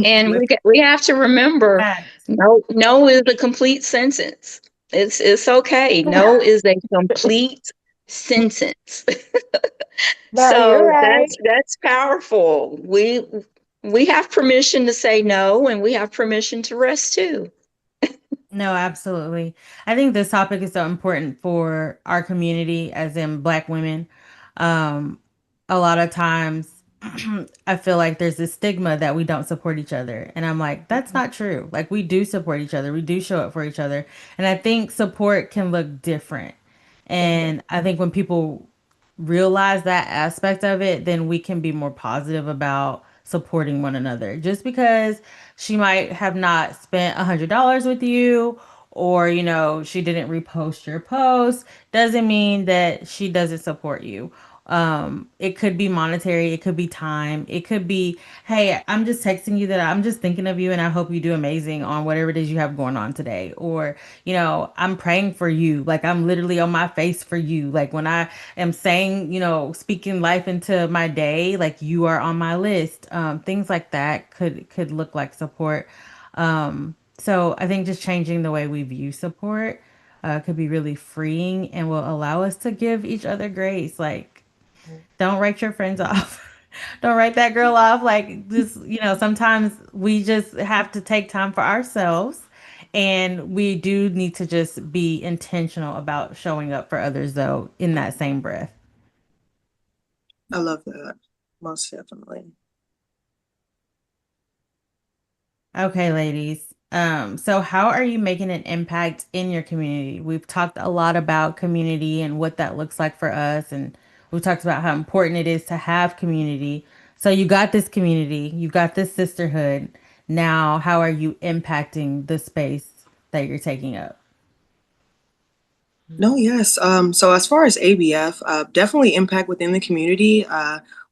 And we have to remember, Facts. no is a complete sentence. It's okay. No is a complete sentence. No, you're So right. that's powerful. We have permission to say no, and we have permission to rest too. No, absolutely. I think this topic is so important for our community, as in Black women. Um, a lot of times, I feel like there's this stigma that we don't support each other. And I'm like, that's not true. Like, we do support each other, we do show up for each other. And I think support can look different. And I think when people realize that aspect of it, then we can be more positive about supporting one another. Just because she might have not spent $100 with you, or she didn't repost your post, doesn't mean that she doesn't support you. It could be monetary, it could be time, it could be, hey, I'm just texting you that I'm just thinking of you and I hope you do amazing on whatever it is you have going on today. Or I'm praying for you, like I'm literally on my face for you, like when I am saying, speaking life into my day, like you are on my list. Things like that could look like support. So I think just changing the way we view support could be really freeing and will allow us to give each other grace. Like, don't write your friends off. Don't write that girl off. Like, just, sometimes we just have to take time for ourselves. And we do need to just be intentional about showing up for others, though, in that same breath. I love that. Most definitely. Okay, ladies. So how are you making an impact in your community? We've talked a lot about community and what that looks like for us, and we talked about how important it is to have community. So you got this community, you got this sisterhood. Now, how are you impacting the space that you're taking up? No, yes. So as far as ABF, definitely impact within the community.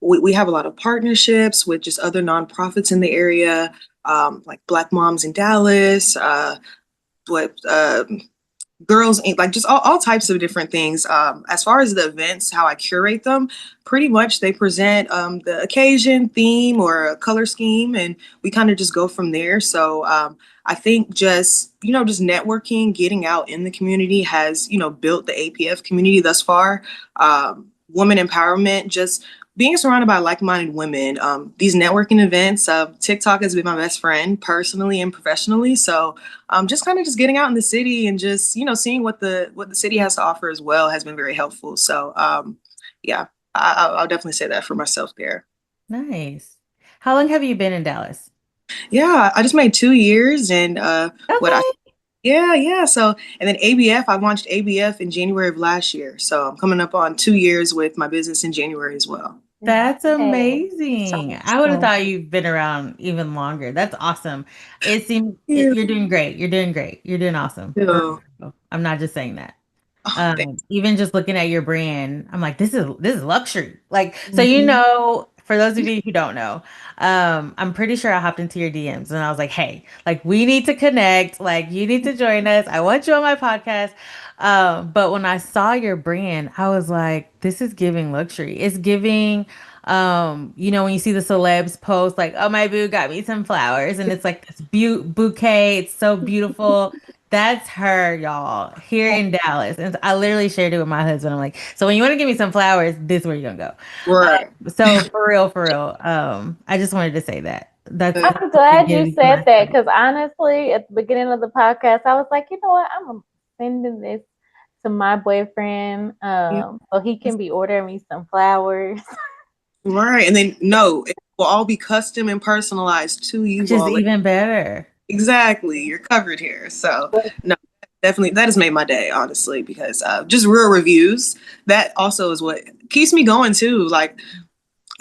We have a lot of partnerships with just other nonprofits in the area, like Black Moms in Dallas, what Girls Inc., like just all types of different things. As far as the events, how I curate them, pretty much they present the occasion, theme, or a color scheme, and we kind of just go from there. So I think just, just networking, getting out in the community has, built the APF community thus far. Woman empowerment, just being surrounded by like-minded women. These networking events, TikTok has been my best friend personally and professionally. So just kind of just getting out in the city and just, seeing what the city has to offer as well has been very helpful. So yeah, I'll definitely say that for myself there. Nice. How long have you been in Dallas? Yeah, I just made 2 years, and what I Okay. yeah. So, and then ABF, I launched ABF in January of last year. So I'm coming up on 2 years with my business in January as well. That's Hey. amazing. I would have So, thought you've been around even longer. That's awesome. It seems Yeah. you're doing great. You're doing great. You're doing awesome. For Yeah. real. I'm not just saying that. Oh, thanks. Even just looking at your brand, I'm like, this is luxury. Like, so Mhm. for those of you who don't know, I'm pretty sure I hopped into your DMs and I was like, hey, like we need to connect. Like, you need to join us. I want you on my podcast. But when I saw your brand, I was like, this is giving luxury. It's giving, when you see the celebs post like, oh, my boo got me some flowers, and it's like this bouquet. It's so beautiful. That's her, y'all, here in Dallas. And I literally shared it with my husband. I'm like, so when you want to give me some flowers, this is where you're gonna go. Right. So for real, I just wanted to say that. That's Uh, I'm it glad you gives said that luxury. because honestly, at the beginning of the podcast, I was like, you know what? I'm sending this to my boyfriend yeah. so he can be ordering me some flowers. Right. And then no, it will all be custom and personalized to Which you is all. even better. Exactly. You're covered here. So no, definitely that has made my day, honestly, because just real reviews. That also is what keeps me going too. Like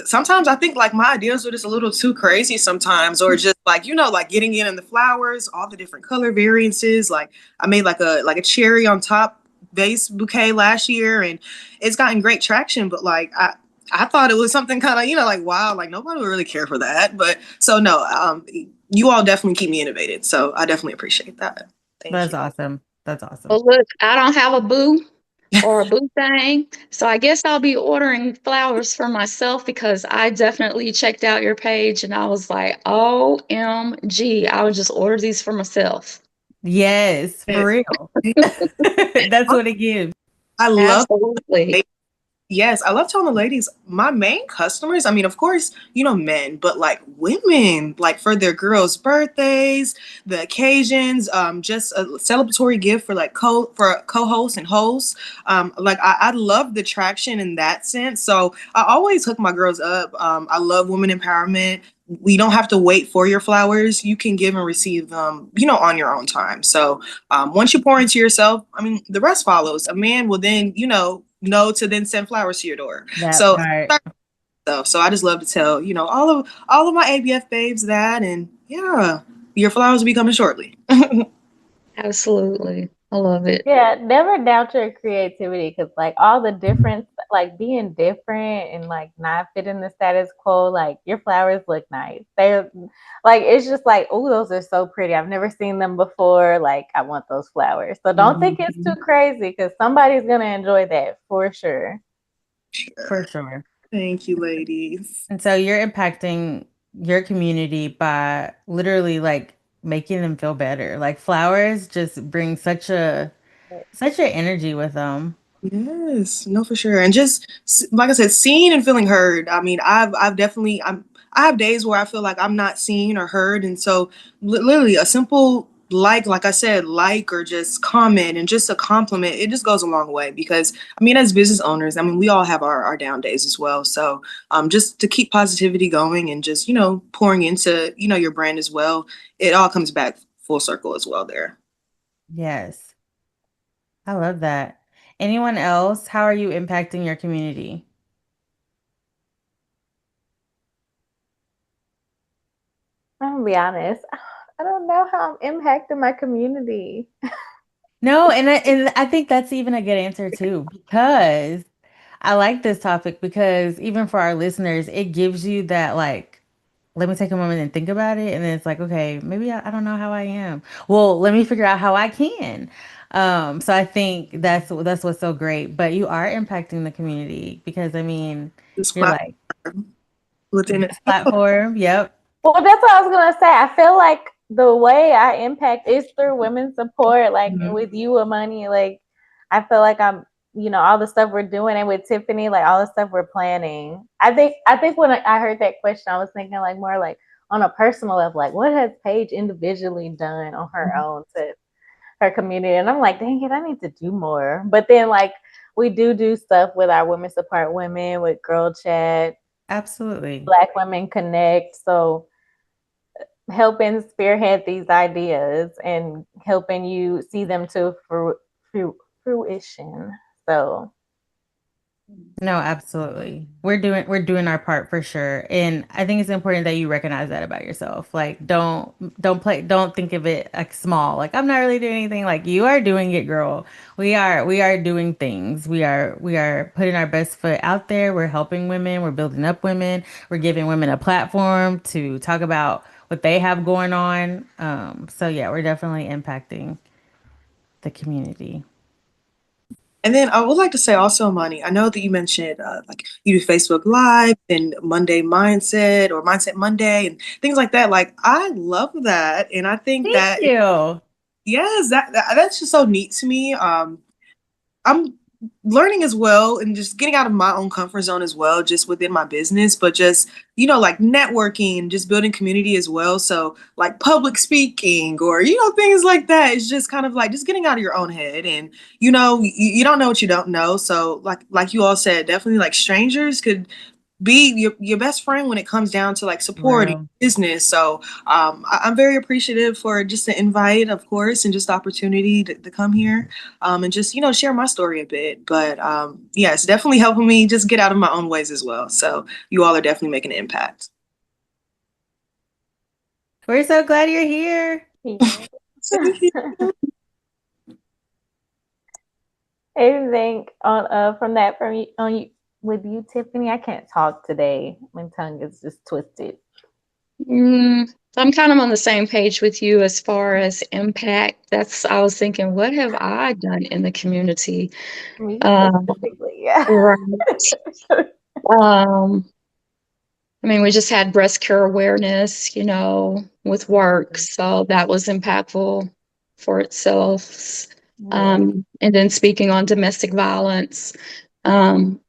sometimes I think like my ideas are just a little too crazy sometimes, or just like, like getting in the flowers, all the different color variances. Like I made like a cherry on top vase bouquet last year, and it's gotten great traction, but like I thought it was something kind of, like wow, like nobody would really care for that. But so no, you all definitely keep me innovated. So I definitely appreciate that. Thank That's you. awesome. That's awesome. well, look, I don't have a boo or a boo thing. So I guess I'll be ordering flowers for myself because I definitely checked out your page and I was like, OMG, I would just order these for myself. Yes, for real. That's what it gives. I love Absolutely. Yes, I love telling the ladies, my main customers, I mean, of course, men, but like women, like for their girls' birthdays, the occasions, just a celebratory gift for like for co-hosts and hosts. Like I love the traction in that sense. So I always hook my girls up. I love women empowerment. We don't have to wait for your flowers. You can give and receive them, on your own time. So once you pour into yourself, I mean, the rest follows. A man will then, know to then send flowers to your door. That So, part. so I just love to tell, all of my ABF babes that, and yeah, your flowers will be coming shortly. Absolutely. I love it. Yeah, never doubt your creativity because like all the different like being different and like not fitting the status quo, like your flowers look nice. They're like it's just like, oh, those are so pretty. I've never seen them before. Like I want those flowers. So don't think it's Mhm. too crazy because somebody's gonna enjoy that for sure. For Sure. sure. Thank you, ladies. And so you're impacting your community by literally like making them feel better. Like flowers just bring such an energy with them. Yes, no, for sure. And just like I said, seen and feeling heard. I mean, I've definitely, I have days where I feel like I'm not seen or heard. And so literally a simple like I said, like, or just comment and just a compliment, it just goes a long way because I mean, as business owners, I mean, we all have our down days as well. So just to keep positivity going and just, pouring into, your brand as well, it all comes back full circle as well there. Yes. I love that. Anyone else? How are you impacting your community? I'm gonna be honest. I don't know how I'm impacting my community. No, and I think that's even a good answer too, because I like this topic because even for our listeners, it gives you that like, let me take a moment and think about it, and then it's like, okay, maybe I don't know how I am. Well, let me figure out how I can. So I think that's what's so great. But you are impacting the community because I mean, This you're platform like within this itself. platform. Yep, Well, that's what I was gonna say. I feel like the way I impact is through women's support, like Mhm. with you, Amani. Like, I feel like I'm, all the stuff we're doing, and with Tiffany, like all the stuff we're planning. I think when I heard that question, I was thinking like more like on a personal level, like what has Paige individually done on her own to her community, and I'm like, dang it, I need to do more. But then like we do stuff with our women support women, with Girl Chat, absolutely. Black Women Connect, so helping spearhead these ideas and helping you see them to fruition. So No, absolutely. We're doing our part for sure. And I think it's important that you recognize that about yourself. Like don't think of it like small. Like I'm not really doing anything. Like you are doing it, girl. We are doing things. We are putting our best foot out there. We're helping women, we're building up women, we're giving women a platform to talk about what they have going on. So yeah, we're definitely impacting the community. And then I would like to say also, Money, I know that you mentioned like you do Facebook Live and Monday Mindset or Mindset Monday and things like that. Like I love that, and I think Thank that you. yes, that's just so neat to me. I'm learning as well and just getting out of my own comfort zone as well, just within my business, but just, like networking and just building community as well. So, like public speaking or, things like that. It's just kind of like just getting out of your own head. And, you don't know what you don't know. So, like you all said, definitely like strangers could be your best friend when it comes down to like supporting Real. business. So I'm very appreciative for just the invite, of course, and just the opportunity to come here and just share my story a bit. But yeah, it's definitely helping me just get out of my own ways as well. So you all are definitely making an impact. We're so glad you're here. yeah. Thank you. Anything on from that from you on you with you, Tiffany? I can't talk today. My tongue is just twisted. I'm kind of on the same page with you as far as impact. I was thinking, what have I done in the community? Me Um, specifically, yeah. right. Um, I mean, we just had breast care awareness, with work. So that was impactful for itself. Yeah. And then speaking on domestic violence um,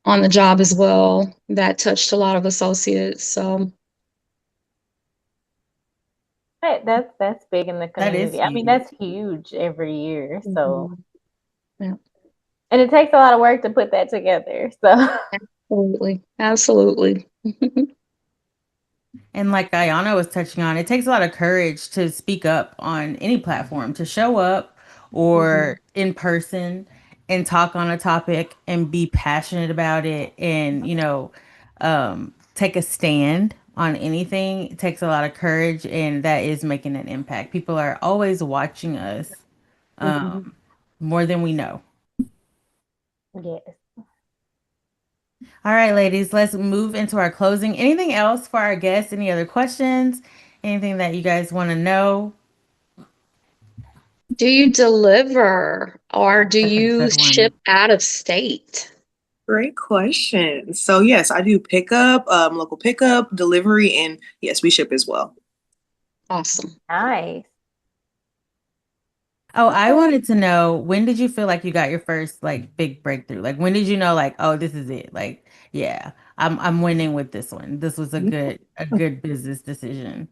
on the job as well, that touched a lot of associates. So, That's big in the That is community. I mean, huge. that's huge every year. So, mhm, yeah, and it takes a lot of work to put that together. So, absolutely. Absolutely. And like Ayana was touching on, it takes a lot of courage to speak up on any platform, to show up Mhm, or in person and talk on a topic and be passionate about it and, take a stand on anything. It takes a lot of courage and that is making an impact. People are always watching us mhm. more than we know. yes. All right, ladies, let's move into our closing. Anything else for our guests? Any other questions? Anything that you guys want to know? Do you deliver or do That's a you good one. ship out of state? Great question. So yes, I do pickup, local pickup, delivery, and yes, we ship as well. Awesome. Nice. Oh, I Okay. wanted to know, when did you feel like you got your first like big breakthrough? Like when did you know like, oh, this is it? Like, yeah, I'm winning with this one. This was a good business decision.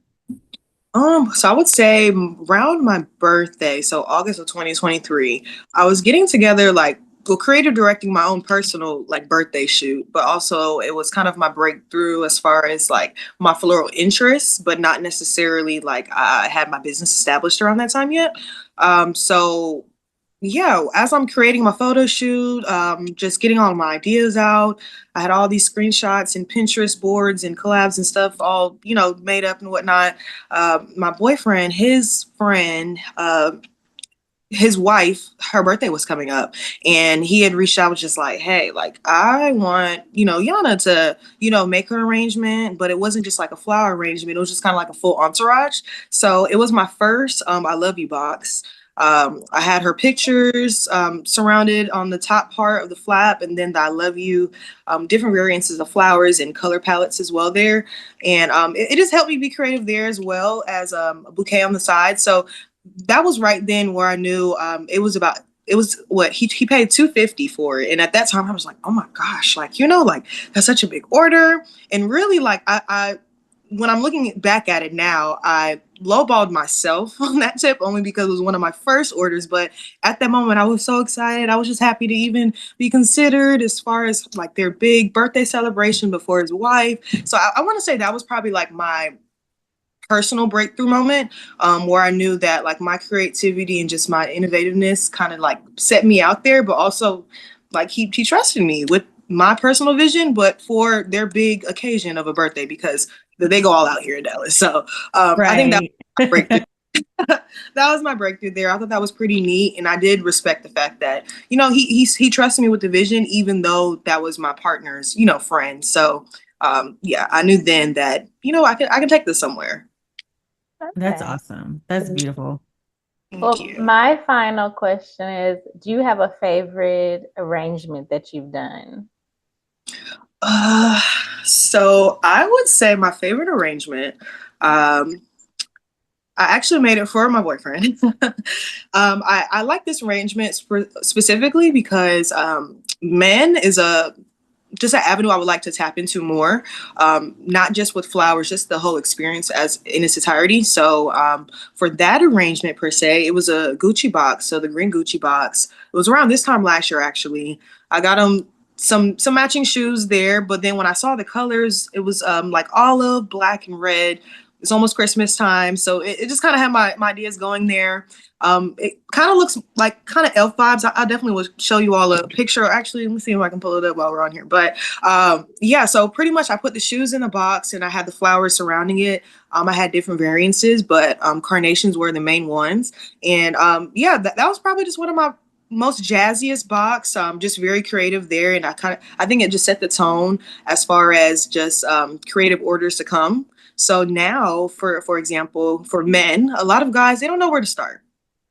So I would say around my birthday, so August of 2023, I was getting together like creative directing my own personal like birthday shoot, but also it was kind of my breakthrough as far as like my floral interests, but not necessarily like I had my business established around that time yet. So yeah, as I'm creating my photo shoot, just getting all my ideas out, I had all these screenshots and Pinterest boards and collabs and stuff all, made up and whatnot. My boyfriend, his friend, his wife, her birthday was coming up, and he had reached out, was just like, hey, like I want, Yana to, make her arrangement, but it wasn't just like a flower arrangement. It was just kind of like a full entourage. So it was my first I love you box. I had her pictures surrounded on the top part of the flap, and then the I love you, different variances of flowers and color palettes as well there. And it just helped me be creative there, as well as a bouquet on the side. So that was right then where I knew it was what he paid 250 for it. And at that time I was like, oh my gosh, like, like that's such a big order. And really like I when I'm looking back at it now, I lowballed myself on that tip only because it was one of my first orders. But at that moment, I was so excited. I was just happy to even be considered as far as like their big birthday celebration before his wife. So I want to say that was probably like my personal breakthrough moment, where I knew that like my creativity and just my innovativeness kind of like set me out there, but also like he trusted me with my personal vision, but for their big occasion of a birthday, because they go all out here in Dallas. So I think that Right. was my breakthrough. That was my breakthrough there. I thought that was pretty neat, and I did respect the fact that he trusted me with the vision, even though that was my partner's friend. So yeah, I knew then that I can take this somewhere. That's Okay. awesome. That's beautiful. Thank Well, you. my final question is, do you have a favorite arrangement that you've done? Uh, so I would say my favorite arrangement. I actually made it for my boyfriend. I like this arrangement specifically because men is a just an avenue I would like to tap into more. Not just with flowers, just the whole experience as in its entirety. So for that arrangement per se, it was a Gucci box. So the green Gucci box. It was around this time last year actually. I got him some matching shoes there, but then when I saw the colors, it was like olive, black, and red. It's almost Christmas time, so it just kind of had my ideas going there. It kind of looks like kind of elf vibes. I definitely will show you all a picture. Actually, let me see if I can pull it up while we're on here. But yeah, so pretty much I put the shoes in a box and I had the flowers surrounding it. I had different variances, but carnations were the main ones. And yeah, that was probably just one of my most jazziest box. Just very creative there, and I think it just set the tone as far as just creative orders to come. So now, for example, for men, a lot of guys they don't know where to start.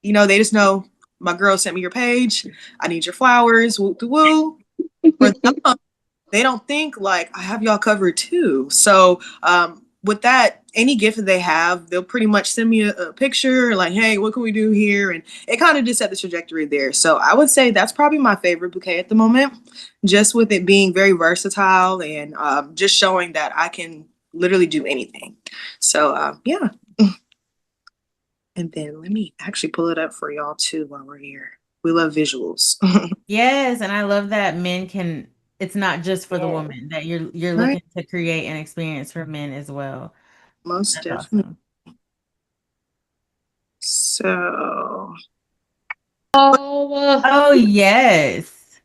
They just know my girl sent me your page. I need your flowers. Woo to woo. For them, they don't think like I have y'all covered too. So with that, any gift that they have, they'll pretty much send me a picture like, hey, what can we do here? And it kind of just set the trajectory there. So I would say that's probably my favorite bouquet at the moment, just with it being very versatile and just showing that I can literally do anything. So yeah. And then let me actually pull it up for y'all too while we're here. We love visuals. Yes, and I love that men can it's not just for the Yeah. woman, that you're Right. looking to create an experience for men as well. Most That's definitely. awesome. So, Oh, Oh, yes.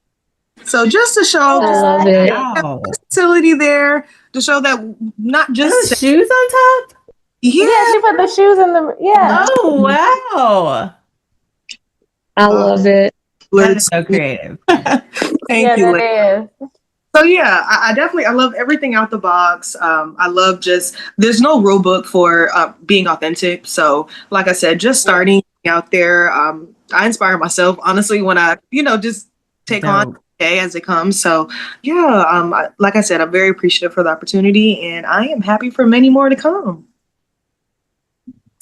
so just to Oh, show I I just love like it. it. Wow. versatility there, to show that not Are just those shoes on top? Yeah, yeah, she put the shoes in the, yeah. Oh, wow. I uh, love it. That blurred is so screen. creative. Thank Yeah, you, that Liz. is. So yeah, I definitely I love everything out the box. I love just there's no rule book for being authentic. So like I said, just Yeah. starting out there, I inspire myself honestly when I just take on Dope. the day as it comes. So yeah, like I said, I'm very appreciative for the opportunity, and I am happy for many more to come.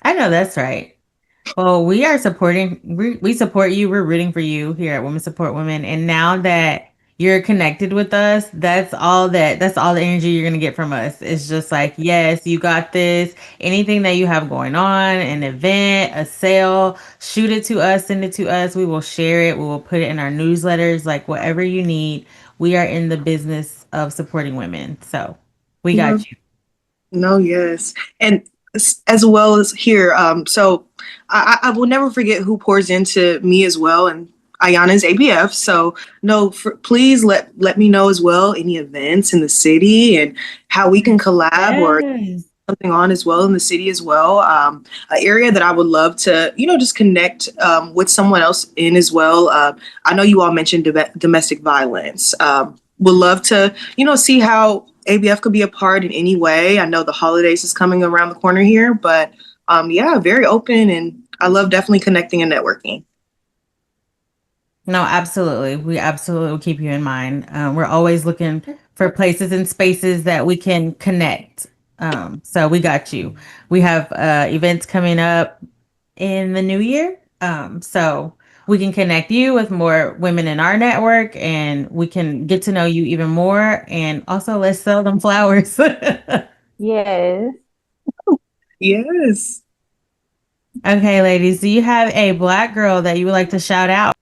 I know that's right. Well, we are supporting, we support you. We're rooting for you here at Women Support Women. And now that you're connected with us, that's all the energy you're gonna get from us. It's just like, yes, you got this. Anything that you have going on, an event, a sale, shoot it to us, send it to us. We will share it. We will put it in our newsletters, like whatever you need. We are in the business of supporting women. So we No, got you. no, yes. And as well as here, so I will never forget who pours into me as well. And Ayana's ABF. So no, please let me know as well any events in the city and how we can collab or Yes. something on as well in the city as well. An area that I would love to, just connect with someone else in as well. I know you all mentioned domestic violence. Would love to, see how ABF could be a part in any way. I know the holidays is coming around the corner here, but yeah, very open, and I love definitely connecting and networking. No, absolutely. We absolutely will keep you in mind. We're always looking for places and spaces that we can connect. So we got you. We have events coming up in the new year. So we can connect you with more women in our network and we can get to know you even more. And also, let's sell them flowers. Yes. Yes. Okay, ladies, do you have a Black girl that you would like to shout out?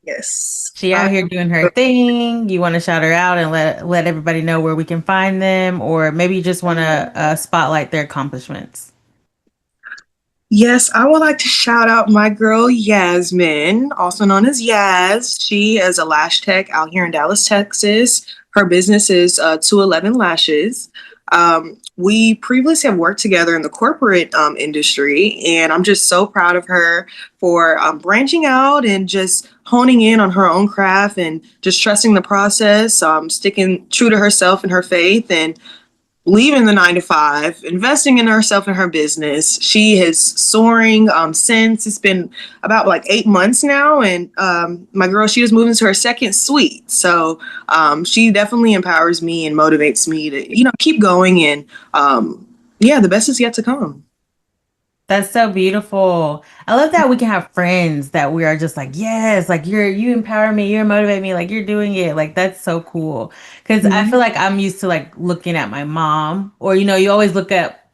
Yes. She out here doing her thing. You want to shout her out and let everybody know where we can find them, or maybe you just want to spotlight their accomplishments. Yes, I would like to shout out my girl Yasmin, also known as Yaz. She is a lash tech out here in Dallas, Texas. Her business is 211 Lashes. We previously have worked together in the corporate industry, and I'm just so proud of her for branching out and just honing in on her own craft and just trusting the process, sticking true to herself and her faith, and leaving the 9 to 5, investing in herself and her business. She is soaring since. It's been about like 8 months now. And my girl, she just moved into her second suite. So she definitely empowers me and motivates me to, keep going. And yeah, the best is yet to come. That's so beautiful. I love that we can have friends that we are just like, yes, like you empower me, you motivate me, like you're doing it. Like that's so cool. Cause I Mhm. feel like I'm used to like looking at my mom, or you always look at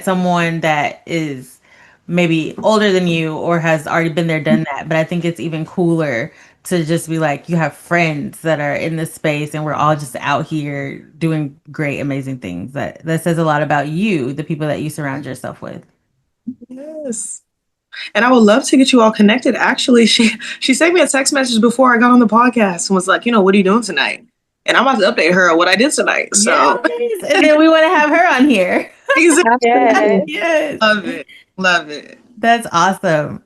someone that is maybe older than you or has already been there, done that. But I think it's even cooler to just be like, you have friends that are in this space and we're all just out here doing great, amazing things. That says a lot about you, the people that you surround yourself with. Yes. And I would love to get you all connected. Actually, she sent me a text message before I got on the podcast and was like, what are you doing tonight? And I'm about to update her on what I did tonight. So Yes. And then we want to have her on here. exactly. Yes. Absolutely. Yes. Love it. Love it. That's awesome.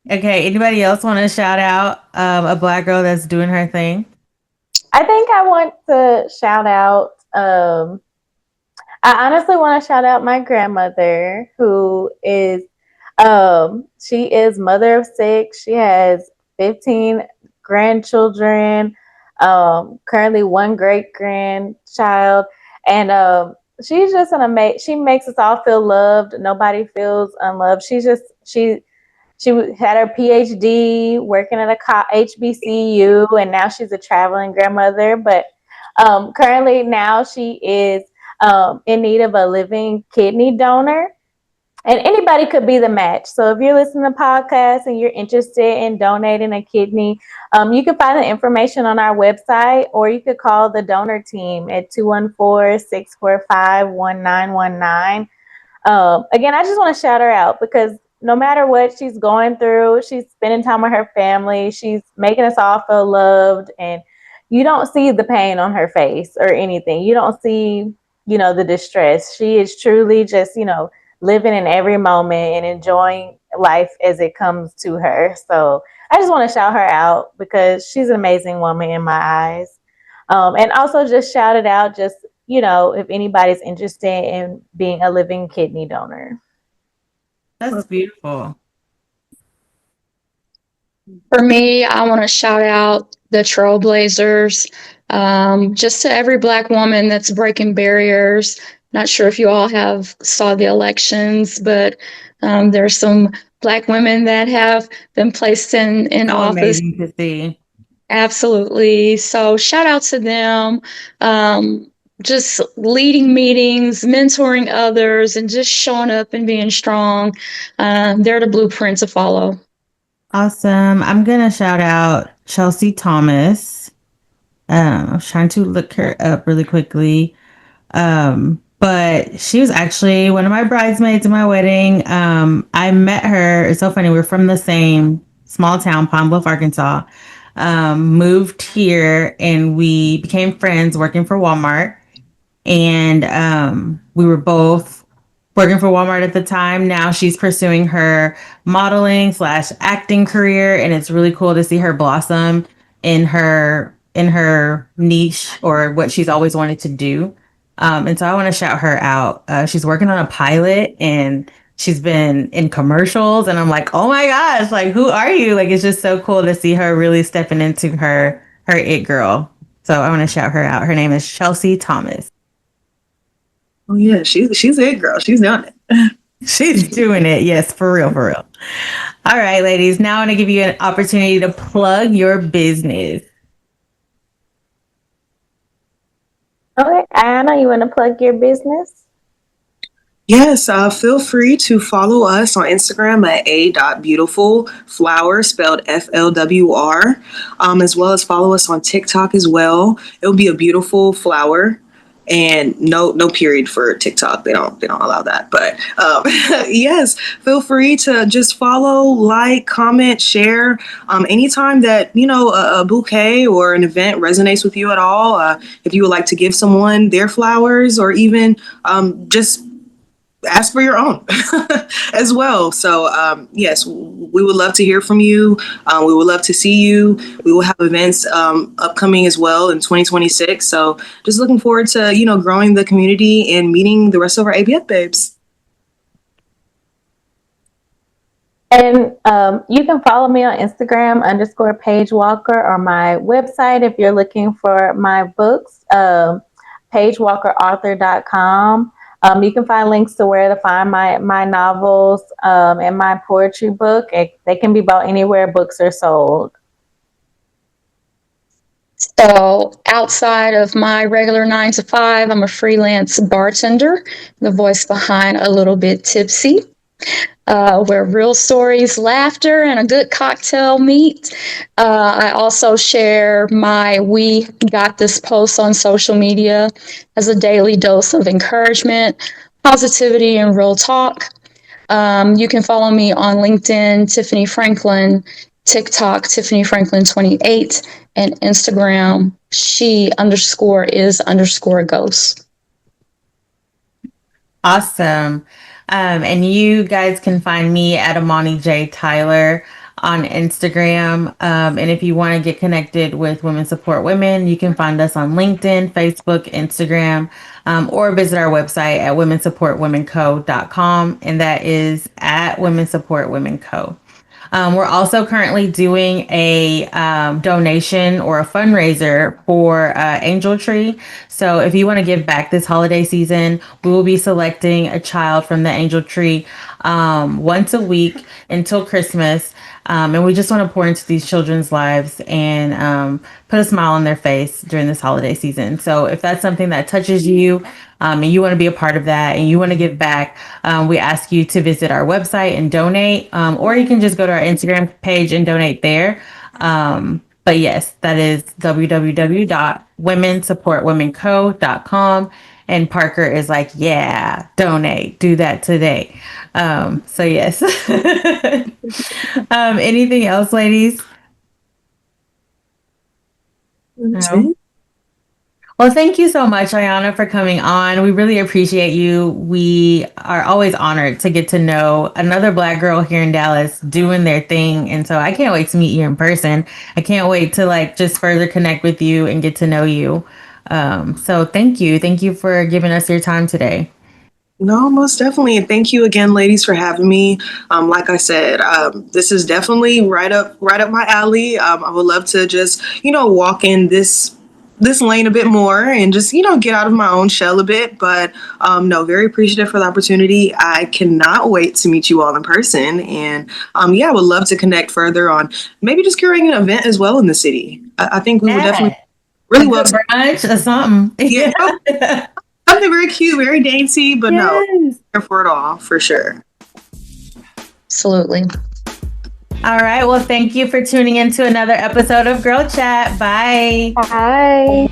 Okay. Anybody else want to shout out a Black girl that's doing her thing? I think I want to shout out I honestly want to shout out my grandmother, who is she is mother of 6. She has 15 grandchildren, currently one great grandchild, and she's just an amazing. She makes us all feel loved. Nobody feels unloved. She had her PhD working at a HBCU, and now she's a traveling grandmother. But currently now she is in need of a living kidney donor. And anybody could be the match. So if you're listening to podcasts and you're interested in donating a kidney, you can find the information on our website, or you could call the donor team at 214-645-1919. Again, I just want to shout her out because no matter what she's going through, she's spending time with her family. She's making us all feel loved, and you don't see the pain on her face or anything. You don't see, the distress. She is truly just, living in every moment and enjoying life as it comes to her. So I just want to shout her out because she's an amazing woman in my eyes. And also just shout it out, just if anybody's interested in being a living kidney donor. That's beautiful. For me, I want to shout out the trailblazers, just to every Black woman that's breaking barriers. Not sure if you all have saw the elections, but there's some Black women that have been placed in So office. amazing to see. Absolutely. So shout out to them. Um, just leading meetings, mentoring others, and just showing up and being strong. They're the blueprint to follow. Awesome. I'm going to shout out Chelsea Thomas. I was trying to look her up really quickly. But she was actually one of my bridesmaids in my wedding. I met her. It's so funny. We're from the same small town, Pine Bluff, Arkansas. Moved here and we became friends working for Walmart. And we were both working for Walmart at the time. Now she's pursuing her modeling slash acting career, and it's really cool to see her blossom in her niche or what she's always wanted to do. And so I want to shout her out. She's working on a pilot and she's been in commercials, and I'm like, oh my gosh, like who are you? Like it's just so cool to see her really stepping into her it girl. So I want to shout her out. Her name is Chelsea Thomas. Oh yeah, she's it, girl. She's done it. She's doing it. Yes, for real, for real. All right, ladies. Now I want to give you an opportunity to plug your business. Okay, Ayana, you want to plug your business? Yes, feel free to follow us on Instagram at A.Beautiful Flwr, spelled FLWR, as well as follow us on TikTok as well. It'll be A Beautiful Flwr, and no period for TikTok. They don't allow that. But yes, feel free to just follow, like, comment, share. Anytime that a bouquet or an event resonates with you at all, if you would like to give someone their flowers, or even just ask for your own as well. So yes, we would love to hear from you. We would love to see you. We will have events upcoming as well in 2026. So just looking forward to growing the community and meeting the rest of our ABF babes. And you can follow me on Instagram _Paige Walker, or my website if you're looking for my books, pagewalkerauthor.com. You can find links to where to find my novels and my poetry book. They can be bought anywhere books are sold. So outside of my regular 9 to 5, I'm a freelance bartender, the voice behind A Little Bit Tipsy, where real stories, laughter, and a good cocktail meet. I also share my We Got This post on social media as a daily dose of encouragement, positivity, and real talk. You can follow me on LinkedIn, Tiffany Franklin, TikTok, Tiffany Franklin 28, and Instagram, she_is_ghost. Awesome. And you guys can find me at Amani J. Tyler on Instagram. And if you want to get connected with Women Support Women, you can find us on LinkedIn, Facebook, Instagram, or visit our website at womensupportwomenco.com. And that is at Women Support Women Co. We're also currently doing a donation or a fundraiser for Angel Tree. So if you want to give back this holiday season, we will be selecting a child from the Angel Tree once a week until Christmas. And we just want to pour into these children's lives and put a smile on their face during this holiday season. So if that's something that touches you, and you want to be a part of that and you want to give back, we ask you to visit our website and donate, or you can just go to our Instagram page and donate there. But yes, that is www.womensupportwomenco.com. And Parker is like, yeah, donate, do that today. So yes. Anything else, ladies? No. Well, thank you so much, Ayana, for coming on. We really appreciate you. We are always honored to get to know another Black girl here in Dallas doing their thing. And so I can't wait to meet you in person. I can't wait to just further connect with you and get to know you. So thank you. Thank you for giving us your time today. No, most definitely. And thank you again, ladies, for having me. Like I said, this is definitely right up my alley. I would love to just, walk in this this lane a bit more and just, get out of my own shell a bit. But no, very appreciative for the opportunity. I cannot wait to meet you all in person. And yeah, I would love to connect further on maybe just curating an event as well in the city. I think we would definitely really a good brunch or something. Yeah. Something very cute, very dainty, but no, here for it all, for sure. Absolutely. All right. Well, thank you for tuning in to another episode of Girl Chat. Bye. Bye.